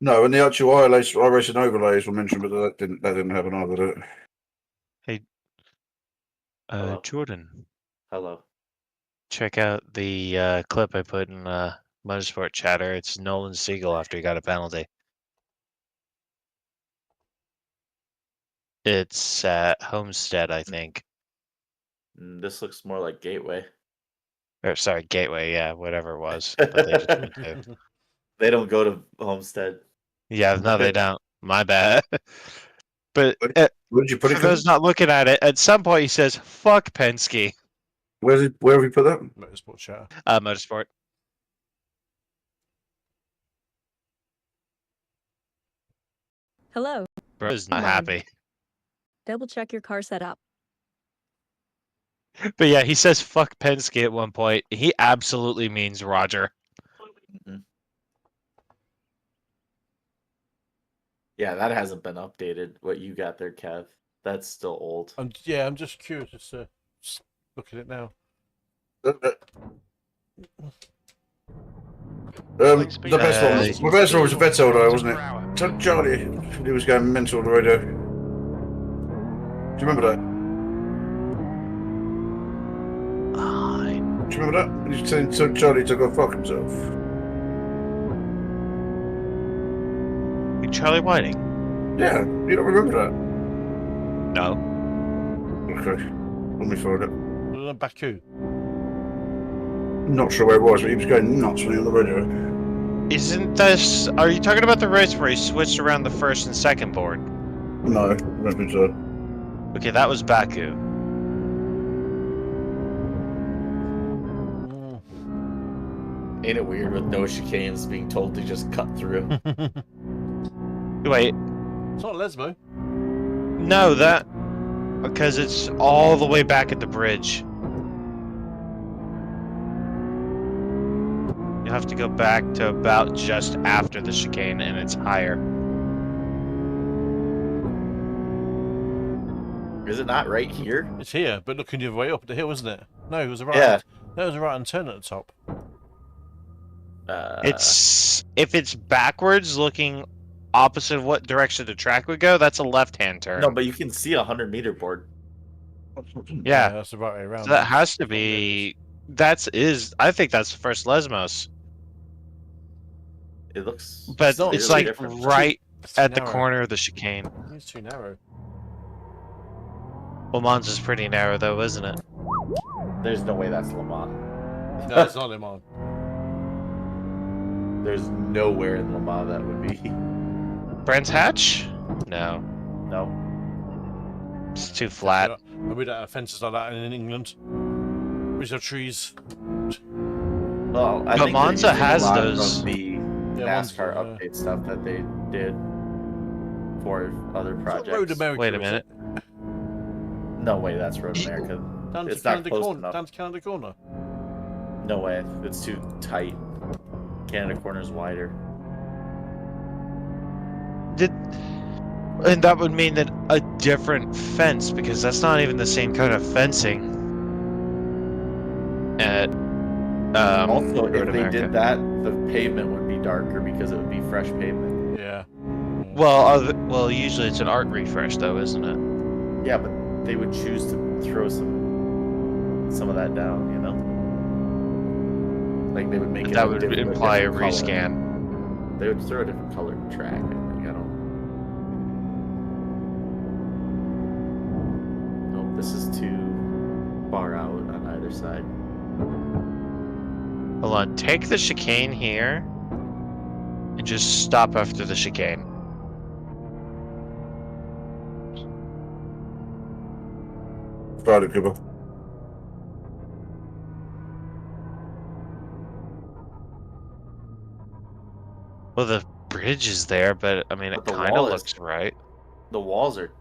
No, and the actual iRacing overlays were mentioned, but that didn't happen either. Did it? Hello. Jordan. Hello. Check out the clip I put in Motorsport Chatter. It's Nolan Siegel after he got a penalty. It's at Homestead, I think. This looks more like Gateway. Or sorry, Gateway. Yeah, whatever it was. But they just went to- They don't go to Homestead. Yeah, no, they don't. My bad. But Where did you put for it? those Chris? not looking at it, at some point he says, "Fuck Penske." Where have you put that? Motorsport chat. Motorsport. Hello. Bro's not Come on. happy. Double check your car setup. But yeah, he says "fuck Penske" at one point. He absolutely means Roger. Yeah, that hasn't been updated. What you got there, Kev? That's still old. I'm just curious as to just look at it now. The best one was, my best one was a Vettel though, wasn't it? Charlie, he was going mental on the radio. Do you remember that? Do you remember that? He was telling Charlie to go fuck himself. Charlie Whiting. Yeah, you don't remember that? No. Okay, let me find it. Baku. Not sure where it was, but he was going nuts when he was on the radio. Isn't this? Are you talking about the race where he switched around the first and second board? No, I don't think so. Okay, that was Baku. Ain't it weird with no chicanes being told to just cut through? Wait, It's not Lesmo. no, that because it's all the way back at the bridge. You have to go back to about just after the chicane, and it's higher. Is it not right here? It's here, but looking the other way up the hill, isn't it? No, it was a right. Yeah. That was a right hand turn at the top. It's if it's backwards, looking opposite of what direction the track would go. That's a left-hand turn. No, but you can see a 100-meter board. Yeah, that's the right way around. so that has to be. I think that's the first Lesmos. It looks. But It's not- it's really like different. right It's too at the narrow. corner of the chicane. It's too narrow. Well, Monza's pretty narrow though, isn't it? There's no way that's Le Mans. No, it's not Le Mans. There's nowhere in Le Mans that would be. Brands Hatch? No, No. it's too flat. And we don't have fences like that in England. We just have trees. Well, I But think they're Monza using a has lot those. From the Yeah, NASCAR Monza, update stuff that they did for other It's not projects. Road America. Wait a is minute. it? No way, that's Road America. Down It's to not Canada close Corner. enough. Down to Canada Corner. No way, it's too tight. Canada Corner's wider. And that would mean that a different fence, because that's not even the same kind of fencing. At Also, Road if they America. did that, the pavement would be darker because it would be fresh pavement. Yeah. Well, usually it's an art refresh though, isn't it? Yeah, but they would choose to throw some of that down, you know? Like they would make But it that a would different- imply a different color. rescan. They would throw a different colored track, I think. I don't. Nope, this is too far out on either side. Hold on, take the chicane here, and just stop after the chicane. Friday, Cooper. Well, the bridge is there, but I mean, it But the kind wall of is- looks right. The walls are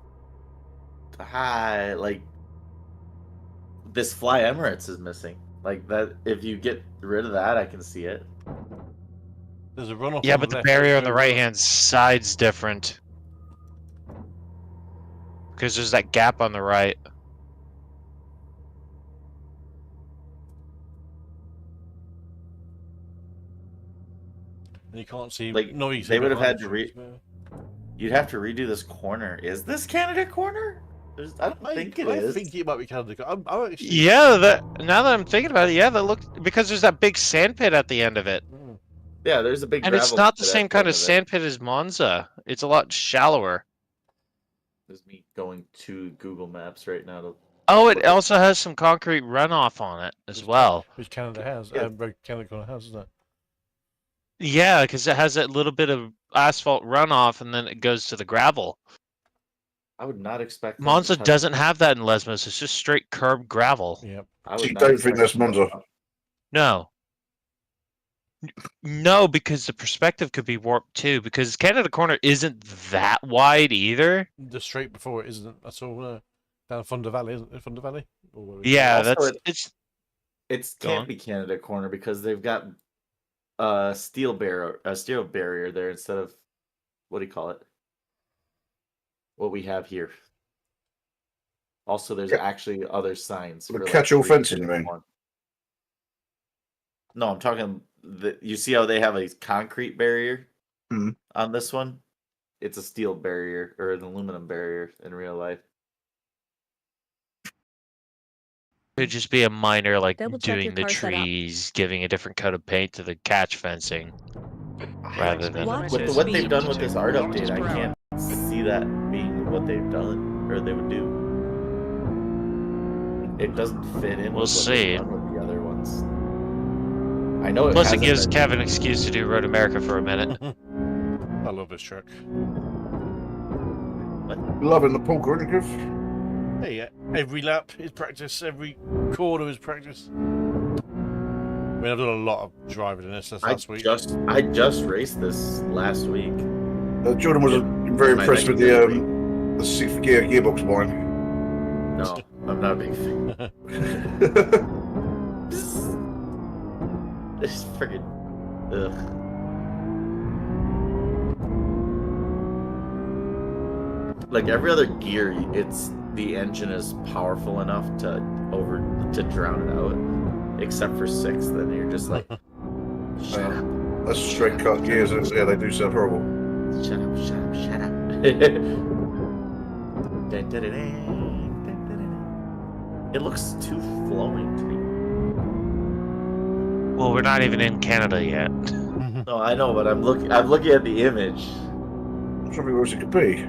high, like this Fly Emirates is missing. Like that, if you get rid of that, I can see it. There's a runoff. Yeah, on but the left, barrier on no the runoff. right-hand side's different. Because there's that gap on the right. And you can't see Like, noise. they in would have had behind to you. You'd have to redo this corner. Is this Canada Corner? I don't think it is. I think it might be Canada. I'm actually. Yeah, now that I'm thinking about it, yeah, that looks because there's that big sand pit at the end of it. Mm. Yeah, there's a big. And it's gravel not the pit at same kind end of it. sand pit as Monza. It's a lot shallower. This is me going to Google Maps right now to. Oh, it also has some concrete runoff on it as well. Which Canada has. Yeah. Canada has, isn't it? Yeah, because it has that little bit of asphalt runoff, and then it goes to the gravel. I would not expect. them to Monza touch- doesn't have that in Lesmos. It's just straight curb gravel. Yep. I So would you not don't think expect that's them to Monza? touch- No. No, because the perspective could be warped too. Because Canada Corner isn't that wide either. The straight before it isn't. That's all down Thunder Valley, isn't it? Thunder Valley? Or where is it? Yeah, Also, that's it- it's. It Go can't on. be Canada Corner because they've got a steel barrier there instead of what do you call it? What we have here. Also, there's Ca- actually other signs. The for, catch-all three, fencing, two, you mean? one. No, I'm talking. You see how they have a concrete barrier Mhm. on this one? It's a steel barrier or an aluminum barrier in real life. Could just be a minor, like Double check doing your the car setup. trees, giving a different coat of paint to the catch fencing, rather than Watch With your what they've speed. done with this art Kilometers update, I per hour. can't see that being what they've done or they would do. It doesn't fit in. We'll with what they've see. done with the other ones. I know it. Plus, it hasn't gives been- Kev an excuse to do Road America for a minute. I love this truck. Loving the Paul Grunicoff. Hey, every lap is practice, every corner is practice. I mean, I've done a lot of driving in this last week. I just raced this last week. Jordan was very My impressed with next the 6th gear gearbox mine. No, I'm not a big fan. It's freaking. Ugh. Like every other gear, the engine is powerful enough to drown it out, except for 6. Then you're just like, shut up, That's straight cut gears. Yeah, they do sound horrible. shut up, shut up, shut up. Dun, dun, dun, dun, dun, dun, dun. It looks too flowing to me. Well, we're not even in Canada yet. No, I know, but I'm looking at the image. Something worse it could be.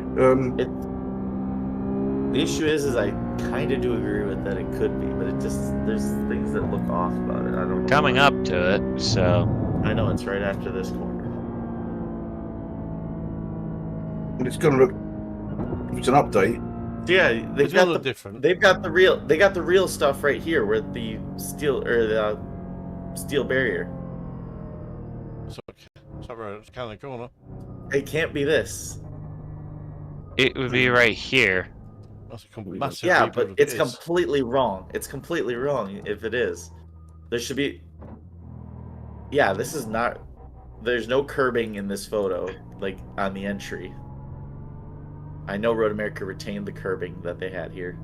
The issue is I kind of do agree with that it could be, but there's things that look off about it. I don't know. Coming up to it, so I know it's right after this corner. And it's going to look. If it's an update, Yeah, It's gonna look different. They've got the real stuff right here with the steel barrier. So, it's not right, it's kind of the corner. It can't be this. it would be right here. That's a massive Yeah, rebuild but of it's this. completely wrong. It's completely wrong if it is. There should be. Yeah, this is not. There's no curbing in this photo, like on the entry. I know Road America retained the curbing that they had here.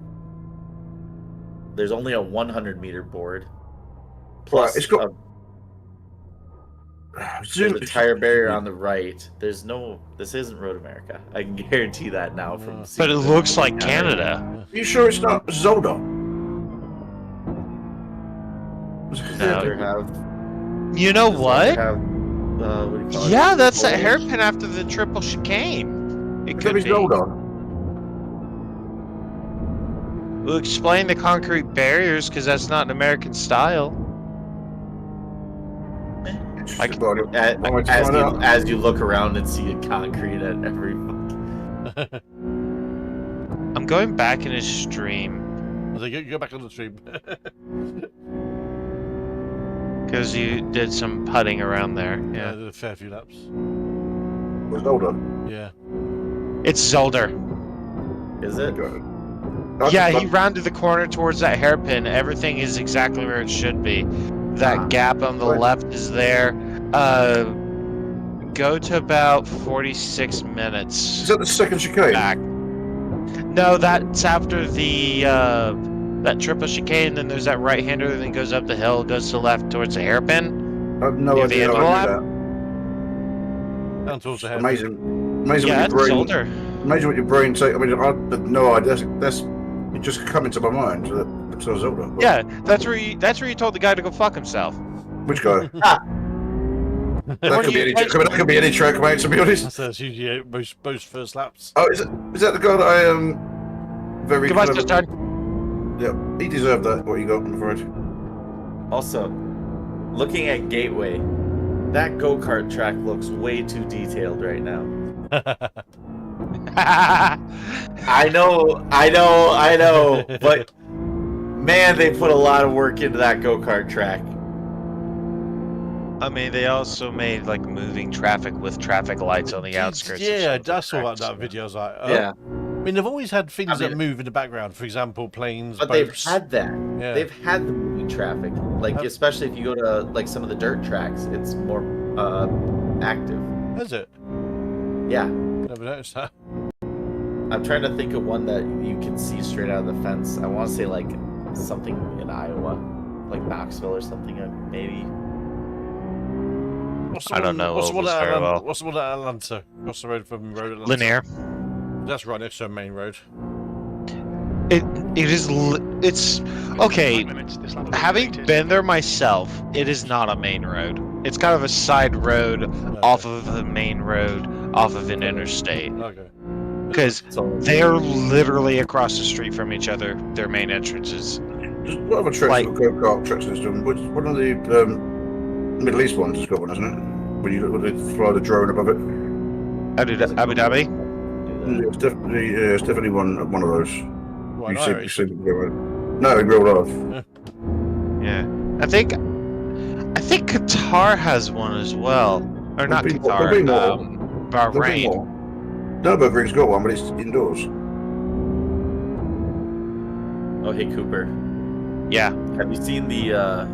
There's only a 100-meter board. Plus, it's got- there's a tire barrier on the right. There's no. This isn't Road America. I can guarantee that now from. No. seeing But it the looks like camera. Canada. are you sure it's not Zolda? They have. You know They what? have, what do you call it? Yeah, that's that Foliage. hairpin after the triple chicane. It Could could be be. Zolda. We'll explain the concrete barriers because that's not an American style. I can- Well, I might find out. As you look around and see a concrete at every. I'm going back in his stream So go back on the stream. because you did some putting around there. I Yeah, did a fair few laps. Zolda. Yeah. it's Zolder. Is it? Yeah, he rounded the corner towards that hairpin. Everything is exactly where it should be. That Ah. gap on the Right. left is there. Go to about 46 minutes Is that the second chicane? back. No, that's after the that triple chicane. Then there's that right-hander that then goes up the hill, goes to the left towards the hairpin. I have no Near the idea end how of the I lap? knew that. Down towards the head. Amazing. Amazing Yeah, what that's your brain. Zolder. Amazing what your brain takes. I mean, I had no idea. That's it just come into my mind. That looks like Zolda. But Yeah, that's where you told the guy to go fuck himself. Which guy? That could be any. That could be any track, mate. To be honest. That's usually most first laps. Oh, is that the guy that I very Goodbye, clever- Stan. Yeah, he deserved that. What you got, I'm afraid. Also, looking at Gateway, that go-kart track looks way too detailed right now. I know, but man, they put a lot of work into that go-kart track. I mean, they also made like moving traffic with traffic lights on the outskirts. of some Yeah, of the I saw tracks, that so- video. I was like, Yeah, I mean, they've always had things I mean- that move in the background. For example, planes, but they've boats. had that. Yeah. They've had the moving traffic, like especially if you go to like some of the dirt tracks, it's more active. Is it? Yeah, Never noticed that. I'm trying to think of one that you can see straight out of the fence. I want to say like something in Iowa, like Knoxville or something, maybe. What's the I don't one- know What's the one ovals at very Atlanta? well. What's the one at Atlanta? Across the road from Road Atlanta. Linear. That's right next to a main road. It's okay. Time limits. This lap will be Having completed. been there myself, it is not a main road. It's kind of a side road off of the main road, off of an interstate. Okay. Because So they're literally across the street from each other, their main entrances. Just what other tracks Like- got go-kart track system? One of the Middle East ones has got one, hasn't it? When they fly the drone above it. Abu Dhabi? Yeah, it's definitely one of those. Why You not? see, Irish? no, in real life. Yeah. I think Qatar has one as well. Or not There'll be Qatar, more. There'll be Bahrain. more. Nürburgring's got one, but it's indoors. Oh, hey Cooper, Yeah. have you seen the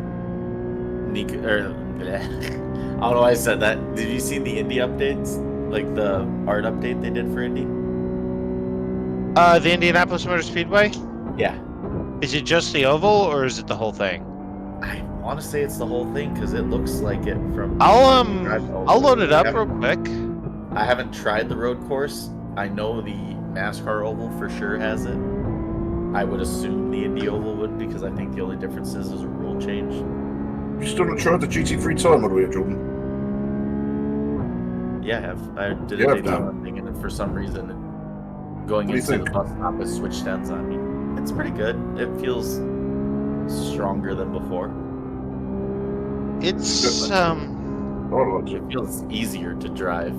Nico, or I don't know why I said that. Did you see the Indy updates? Like the art update they did for Indy? The Indianapolis Motor Speedway? Yeah. Is it just the oval or is it the whole thing? I want to say it's the whole thing because it looks like it from. I'll load it up I real haven't- quick. I haven't tried the road course. I know the NASCAR oval for sure has it. I would assume the Indy oval would because I think the only difference is there's a rule change. You still not tried the GT3 time model yet, Jordan? Yeah, I have. I did You a have Daytona now. thing, and for some reason, going What do you into the think? bus stop, it switched ends on me. It's pretty good. It feels stronger than before. It's I like it. It feels easier to drive.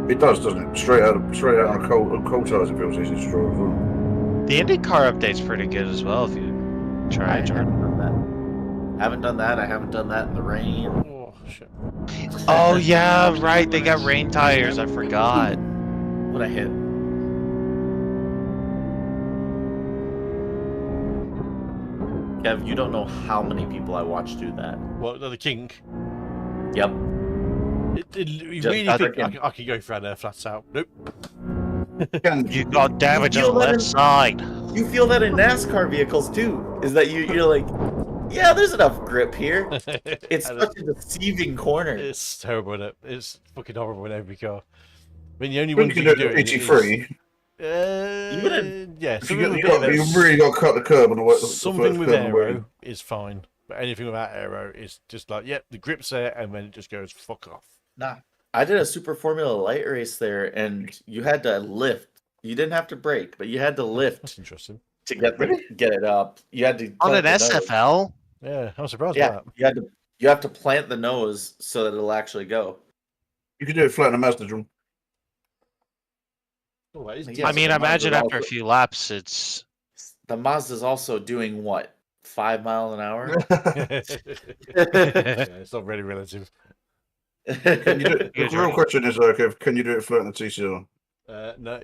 It does, doesn't it? Straight out on cold tires, it feels easy to drive as well. the IndyCar update's pretty good as well if you try I it. haven't done that. Haven't done that. I haven't done that in the rain. Oh shit. Oh yeah, right. They got rain tires. I forgot. What I hit. Kev, you don't know how many people I watched do that. What, the king? Yep. You Just really other think king. I could go for there flats out? Nope. You got damage feel on the that left in- side. You feel that in NASCAR vehicles too. Is that you're like, yeah, there's enough grip here. It's And such a deceiving corner. It's terrible, isn't it? It's fucking horrible in every car. I mean, the only When one you you can can do do it it GT3, yeah, if something with you really got to cut the curb on the way. something with aero is fine, but anything without aero is just like, yep, the grip's there, and then it just goes fuck off. Nah. I did a Super Formula Light race there, and you had to lift. You didn't have to brake, but you had to That's lift interesting. to get it up. You had to On plant an the nose. SFL? Yeah, I'm surprised Yeah, by that. you have to plant the nose so that it'll actually go. You can do it flat in a Mazda, John. Oh, that is Yeah, I so mean, the imagine Mazda's after a also- few laps, it's. The Mazda's also doing what? 5 miles an hour? decent. Yeah, it's not really relative. Can you do it? The real question is, Kev, can you do it flat in the TCR? No,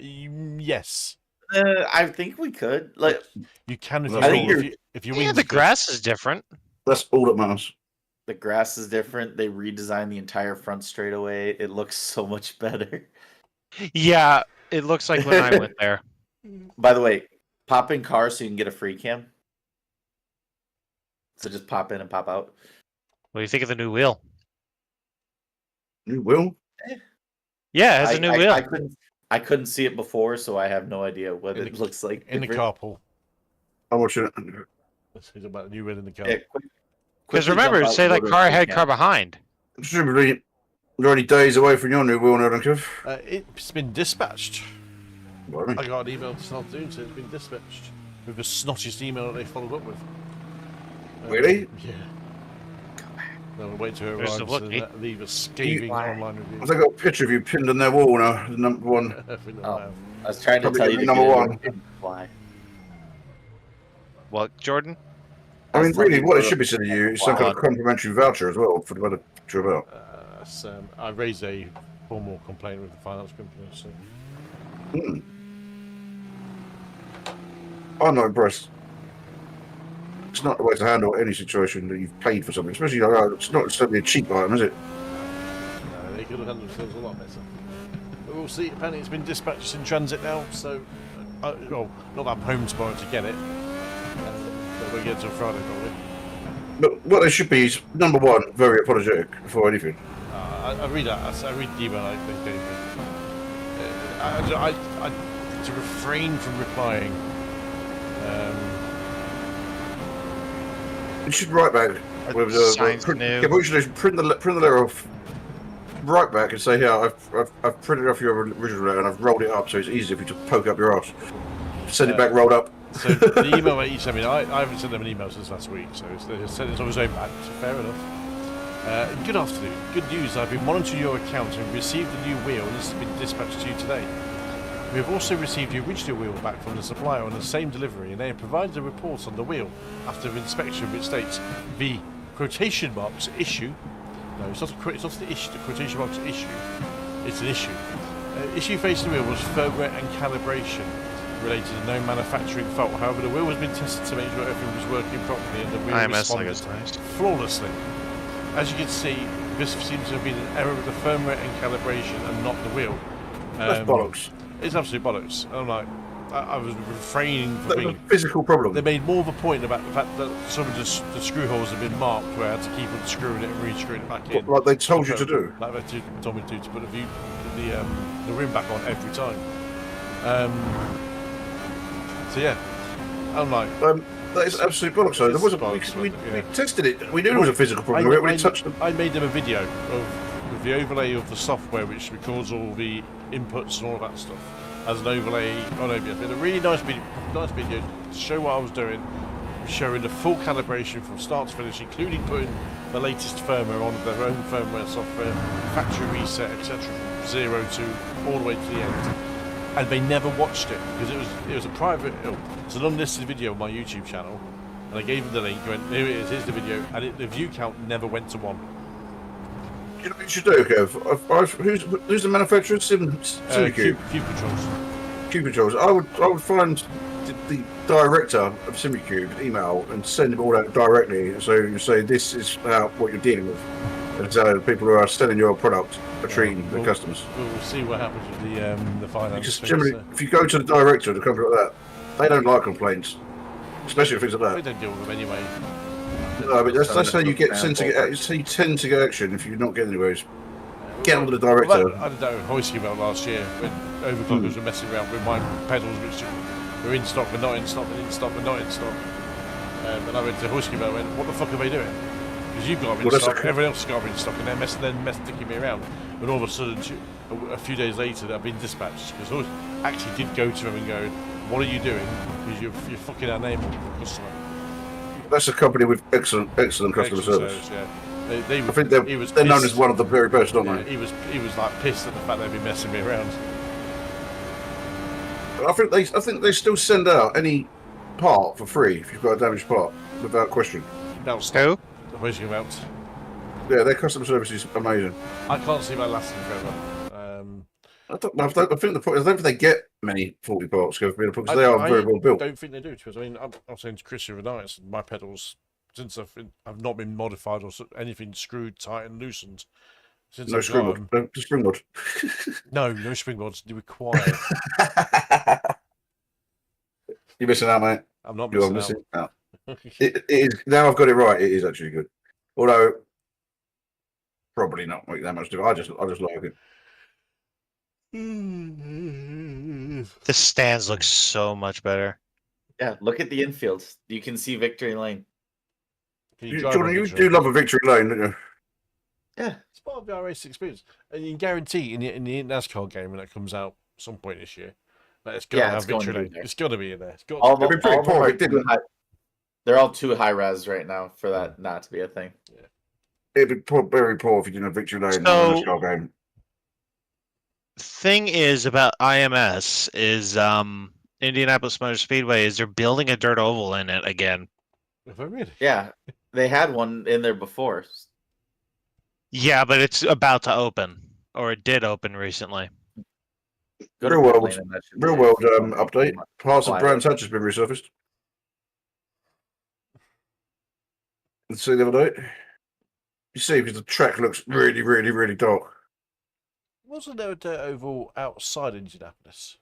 yes, I think we could. Like, you can if I you think roll, if you Yeah, wings the good. grass is different. That's all that matters. the grass is different. They redesigned the entire front straightaway. It looks so much better. Yeah, it looks like when I went there. By the way, pop in car so you can get a free cam. So just pop in and pop out. What do you think of the new wheel? You will? Yeah, it has a new wheel. I couldn't see it before, so I have no idea what In it the- looks like. in the different. carpool. I'm watching it. It's about the new wheel in the car. Yeah, Because quickly remember, jump out say and that go to car free ahead, cam. car behind. Presumably, You're only days away from your new wheel now, don't you? It's been dispatched. Blimey. I got an email this afternoon saying it's been dispatched with the snottiest email that they followed up with. Really? Yeah. They'll wait to There's arrive the to look, leave a scathing online review. Have they got a picture of you pinned on their wall now? The number one. I think they'll Oh. have. I was trying to Probably tell you to number get one. in. Why? What, Jordan? I mean, That's not really, even what it sort should be sending you is some kind of complimentary voucher as well for the picture about. I raised a formal complaint with the finance company. So. I'm not impressed. It's not the way to handle any situation that you've paid for something, especially it's not certainly a cheap item, is it? No, they could have handled themselves a lot better. But we'll see. Apparently, it's been dispatched in transit now, so well, not that I'm home tomorrow to get it. But we'll get it till Friday probably. But what they should be is number one, very apologetic before anything. I read that. I read the email like they gave me. To refrain from replying. You should write back with Signs print, new. yeah, what you should do is print the letter off, write back and say, "Yeah, I've printed off your original letter and I've rolled it up so it's easier for you to poke up your ass." Send it back rolled up. So the email that you sent me, I haven't sent them an email since last week, so they said it's on his own back, so fair enough. Good afternoon. Good news, I've been monitoring your account and received a new wheel, and this has been dispatched to you today. We have also received the original wheel back from the supplier on the same delivery, and they have provided a report on the wheel after inspection which states the quotation marks issue. No, it's not the issue. The quotation marks issue. It's an issue. Issue facing the wheel was firmware and calibration related to no manufacturing fault. However, the wheel has been tested to make sure everything was working properly and the wheel IMS like responded it's nice. flawlessly. As you can see, this seems to have been an error with the firmware and calibration and not the wheel. That's bollocks. It's absolute bollocks. I'm like, I was refraining from That's a being. physical problem. They made more of a point about the fact that some of the screw holes have been marked where I had to keep unscrewing it and re-screwing it back in. Like they told you to do. Like they told me to put the rim back on every time. So yeah, I'm like, That is absolute bollocks. Though. There was we tested it. We knew there was a physical problem. We already touched them. I made them a video of the overlay of the software which records all the inputs and all of that stuff as an overlay on OBS. It's a really nice video to show what I was doing, showing the full calibration from start to finish, including putting the latest firmware on their own firmware software, factory reset, etc., from 0 to all the way to the end. And they never watched it because it was a private, it's an unlisted video on my YouTube channel, and I gave them the link. Went, here it is, here's the video, and the view count never went to 1. You know what you should do, Kev? Who's the manufacturer? SimCube. Cube controls. Cube Controls. I would find the director of SimCube email and send him all that directly. So you say this is what you're dealing with. And so the people who are selling your product are treating the customers. We'll see what happens with the finance. Because thing, generally, so. if you go to the director of a company like that, they don't like complaints, especially things like We that. don't deal with them anyway. No, but that's how you get sent to get. That's how you tend to get action if you're not getting anywhere. Is get on to the director. Well, I did that with Hoisky about last year when overclockers were messing around with my pedals, which were in stock, but not in stock, and in stock, but not in stock. And I went to Hoisky about it and went, what the fuck are they doing? Because you've got them in stock, everyone else has got them in stock, and they're messing me around. But all of a sudden, a few days later, they've been dispatched. Because I actually did go to them and go, what are you doing? Because you're fucking our name up for customer. That's a company with excellent customer service. Yeah. I think they're known as one of the very best, aren't they? He was like pissed at the fact they'd been messing me around. I think they still send out any part for free if you've got a damaged part, without question. Who? Where's about? Yeah, their customer service is amazing. I can't see that lasting forever. I don't think they get many faulty parts because they are very well built. I don't think they do. Because I mean, I was saying to Chris the other night, my pedals, since I've not been modified or anything screwed, tightened, loosened. Since No springboard. No springboard. No springboards required. You're missing out, mate. I'm not You are missing missing out. It is now. I've got it right. It is actually good. Although probably not make that much difference. I just like it. The stands look so much better. Yeah, look at the infield. You can see Victory Lane. Can you drive on Jordan, you Victory? do love a victory lane, don't you? Yeah. It's part of the iRacing experience, and you can guarantee in the NASCAR game when it comes out some point this year that it's going to Yeah, have it's going to Victory be Lane. there. It's going to be in there. It's got All to of be. It'd be pretty them poor are if it didn't. too high. They're all too high res right now for that not to be a thing. It'd be very poor if you didn't have Victory Lane So- on a NASCAR game. Thing is about IMS is Indianapolis Motor Speedway is they're building a dirt oval in it again. If I really. Yeah, they had one in there before. Yeah, but it's about to open, or it did open recently. Go to Real pit world- lane and that should be Real it. world update. Parts of Quiet. Brands Hatch has been resurfaced. Let's see the other day. You see, because the track looks really, really, really dark. Wasn't there a dirt oval outside Indianapolis?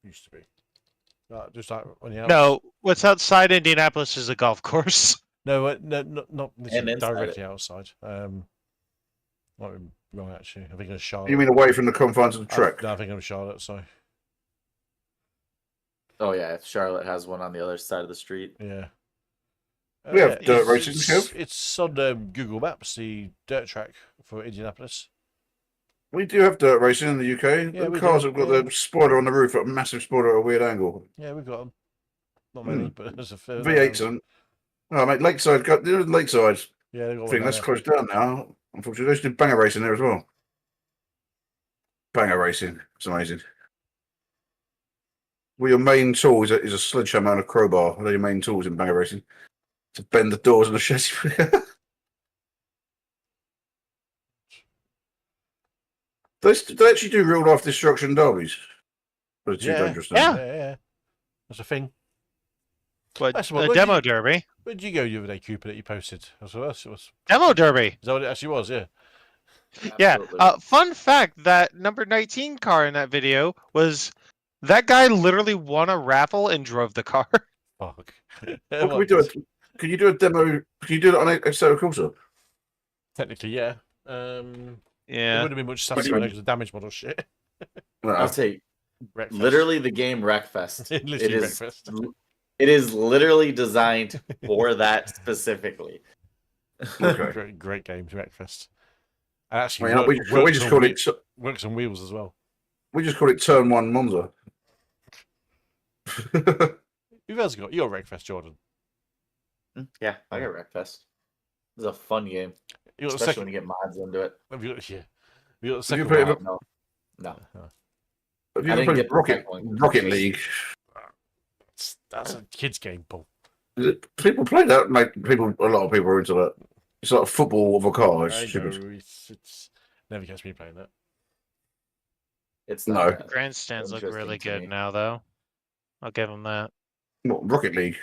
Used to be. Just like on the outside. No, what's outside Indianapolis is a golf course. No, not literally inside directly outside. Might be wrong actually. I think it was Charlotte. You mean away from the confines of the track? No, I think it was Charlotte. Sorry. Oh yeah, Charlotte has one on the other side of the street. Yeah. We have dirt it's- racing, It's, Kev. it's on Google Maps, the dirt track for Indianapolis. We do have dirt racing in the UK. Yeah, the we cars do, have got yeah. the spoiler on the roof, a massive spoiler at a weird angle. Yeah, we've got them. Not many, Hmm. but there's a fair. V8s on. Oh, mate, Lakeside got the Lakeside Yeah, they've got thing. one That's there. closed down now. Unfortunately, they used to do banger racing there as well. Banger racing. It's amazing. Well, your main tool is a sledgehammer and a crowbar. They're your main tools in banger racing. To bend the doors of the chassis. They actually do real life destruction derbies. But too Yeah. dangerous now. Yeah. That's a thing. But That's a what- demo derby. Where did you go the other day, Cooper, that you posted? That's what else it was. Demo derby. Is that what it actually was? Yeah. Yeah. Absolutely. Fun fact: that number 19 car in that video was that guy literally won a raffle and drove the car. Fuck. What can we do? Can you do a demo? Can you do it on a Soda Corsa? Technically, yeah. It Yeah. would have been much satisfying because the damage model shit. No. I'll say Wreckfest. literally the game Wreckfest. Literally it is Wreckfest. it is literally designed for that specifically. Okay. Great game, Wreckfest. And actually, I mean, we just call it works on wheels as well. we just call it Turn One Monza. Who else got? You got Wreckfest, Jordan. Yeah, I got Wreckfest. It's a fun game, You got the especially second. when you get mods into it. Have you got, yeah. You got the Have you second played one. it? No, Have you I ever didn't played get the Rocket second one. Rocket League? That's a kids' game, Paul. People play that. Like a lot of people are into that. It's like football of a car. It's I stupid. know, it's never gets me playing that. it's No. not bad. Grandstands look Interesting really to good me. now, though. I'll give him that. What, Rocket League.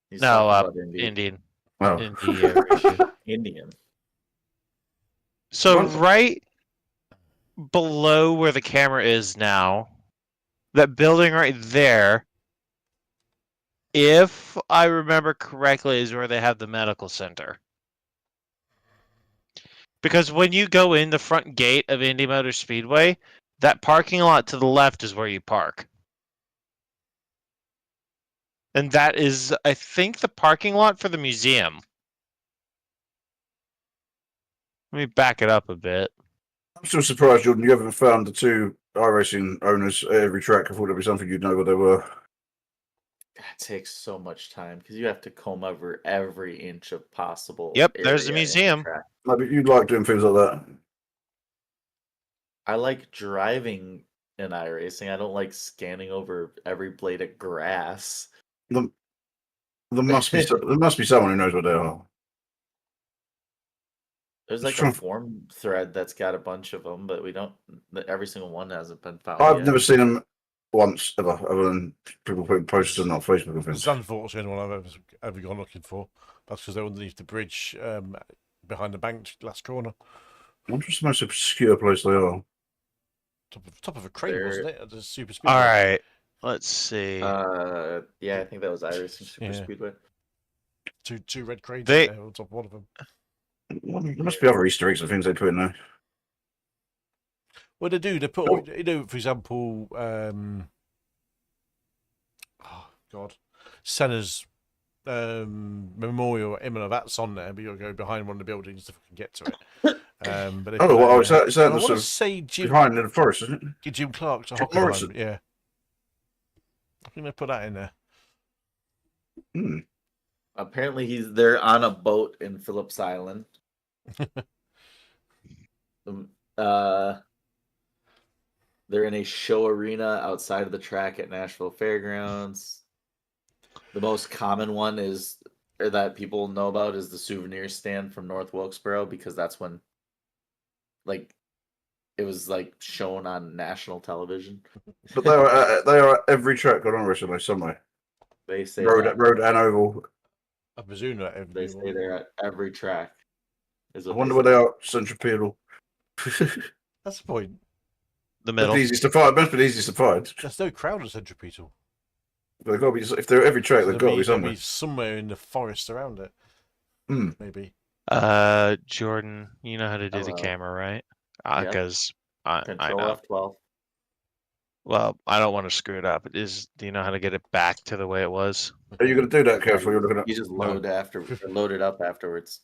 He's No, talking about Indy. Indian. Oh. Indian. So What? right below where the camera is now, that building right there, if I remember correctly, is where they have the medical center. Because when you go in the front gate of Indy Motor Speedway, that parking lot to the left is where you park. And that is, I think, the parking lot for the museum. Let me back it up a bit. I'm still surprised, Jordan, you haven't found the two iRacing owners at every track. I thought it'd be something you'd know what they were. That takes so much time because you have to comb over every inch of possible. Yep, there's the area in museum. track. Like, you'd like doing things like that. I like driving in iRacing. I don't like scanning over every blade of grass. There must be there must be someone who knows what they are. There's It's like a true. forum thread that's got a bunch of them, but we don't. Every single one hasn't been found. I've yet. never seen them once ever, other than people putting posters on Facebook and things. Zandvoort's the only one I've ever gone looking for. That's because they're underneath the bridge behind the bank last corner. I wonder what's the most obscure place they are. Top of a crane, They're- wasn't it? At the super speedway. All right, let's see. Yeah, I think that was iRacing Super Yeah. Speedway. Two red cranes They- there on top of one of them. Well, there must be other Easter eggs and things they put in there. Well, they do. They put, Oh. you know, for example, Senna's memorial at Imola. That's on there, but you'll go behind one of the buildings to fucking get to it. But they Oh, put well, in is there. that And I the want sort to of say behind in the forest, isn't it? Jim Clark's a Jim Hockenheim. Morrison. Yeah. I think they put that in there. Hmm. Apparently, they're on a boat in Phillips Island. They're in a show arena outside of the track at Nashville Fairgrounds. The most common one that people know about is the souvenir stand from North Wilkesboro, because that's when, like, it was like shown on national television. But they are at every track on recently somewhere. They say Road that. and oval. I presume that They say they're at every track. I wonder where they are centripetal. That's the point. The That's middle. the easiest to find. Must be the easiest to find. There's no crowd at centripetal. They've got to be. If they're at every track, So they've got to be there'll somewhere. be somewhere in the forest around it. Hmm. Maybe. Jordan, you know how to do the Hello. camera, right? Yep. Because I Control know. F12. Well, I don't want to screw it up. Do you know how to get it back to the way it was? Are you going to do that, careful? You're looking at. You just load it up afterwards.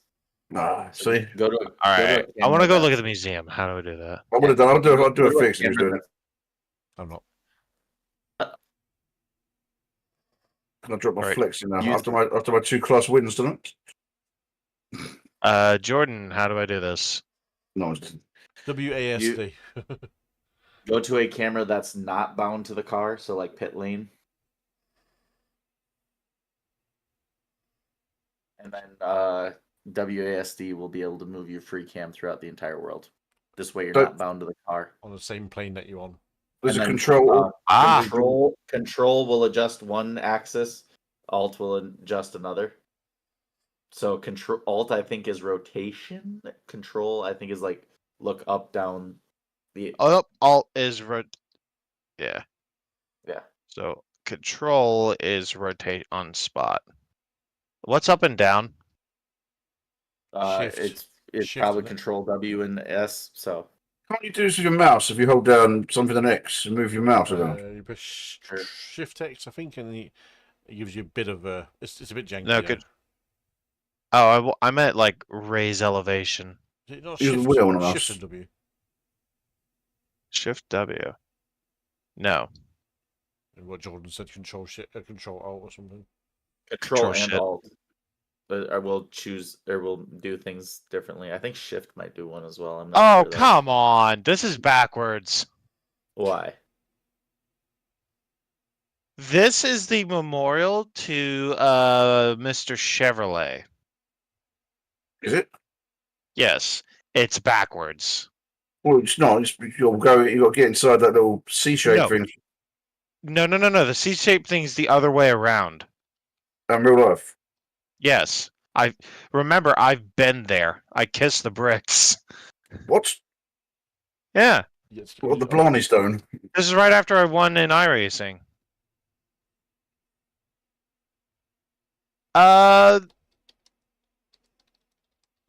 Nah, So see, go to. All right. I want to go look at the museum. museum. How do I do that? I would have done. I'll do a fix if he's doing it. I'm not. Can I drop my Right. flex in now Use after my 2-class wins tonight? Jordan, how do I do this? No, WASD. Go to a camera that's not bound to the car, so like pit lane. And then WASD will be able to move your free cam throughout the entire world. This way you're So- not bound to the car. On the same plane that you're on. there's a And then, control. Control will adjust one axis. Alt will adjust another. So control Alt I think is rotation. Control I think is like look up down the Alt is yeah. Yeah. So control is rotate on spot. What's up and down? Shift. It's Shift, probably isn't it? Control W and S. So Can't you do this with your mouse if you hold down something and X and move your mouse around? You push Shift X, I think, and it gives you a bit of a. It's a bit janky. No, good. Oh, I meant like raise elevation. Is it not Use the Shift, wheel on a Shift mouse. and W? Shift W. No. And what Jordan said, Control Shift, Control Alt or something. Control and Shift. Alt. But I will choose or will do things differently. I think Shift might do one as well. I'm not Oh, sure though. come on. This is backwards. Why? This is the memorial to Mr. Chevrolet. Is it? Yes, it's backwards. Well, it's not. You'll go. You got to get inside that little C-shaped No. thing. No. The C-shaped thing's the other way around. In real life. Yes. Remember, I've been there. I kissed the bricks. What? Yeah. Yes. What the Blarney Stone? This is right after I won in iRacing.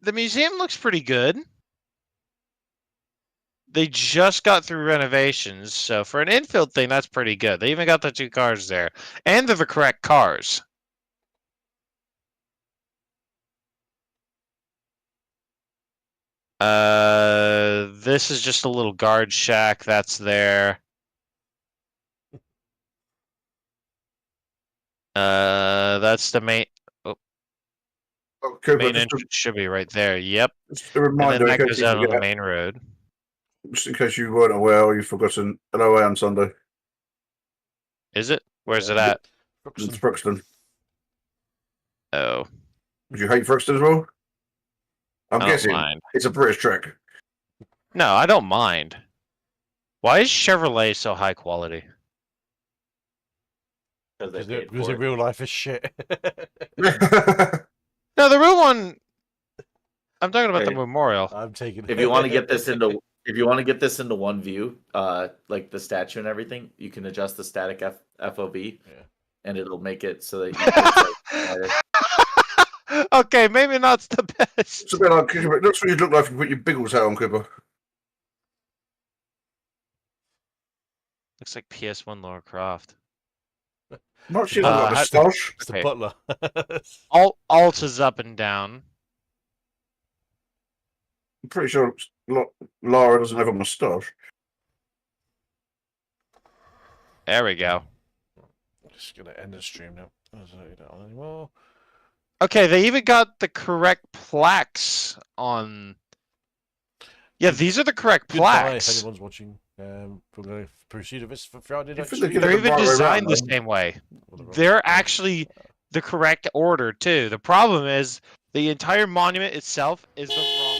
The museum looks pretty good. They just got through renovations, so for an infield thing, that's pretty good. They even got the 2 cars there, and they're the correct cars. This is just a little guard shack that's there. That's the main Oh, Cooper, main just entrance should be right there. Yep. a And then reminder that in goes case, out on the forget, main road. just in case you weren't aware or you've forgotten. An OA on Sunday. Is it? Where's it at? It's Brookston. Oh, Would you hate Brookston as well? I'm I don't guessing mind. it's a British track. No, I don't mind. Why is Chevrolet so high quality? Because they paid Because for in it. real life is shit. No, the real one. I'm talking about the Hey, memorial. I'm taking. If you want to get this into one view, like the statue and everything, you can adjust the static FOV, Yeah. and it'll make it so that you can, like, Okay, maybe not the best. It's a bit like Cooper. That's what you look like if you put your Biggles hat on, Cooper. Looks like PS1 Lara Croft. Not she look like a how- moustache. It's Okay. the butler. Alt is up and down. I'm pretty sure Lara doesn't have a moustache. There we go. Just gonna end the stream now. I don't need that on anymore. Okay, they even got the correct plaques on. Yeah, these are the correct Goodbye, plaques. if anyone's watching. We're going to proceed with this for Friday You next think they week. could They're have the even right way designed round, the though? same way. Well, They're actually the correct order too. The problem is the entire monument itself is the wrong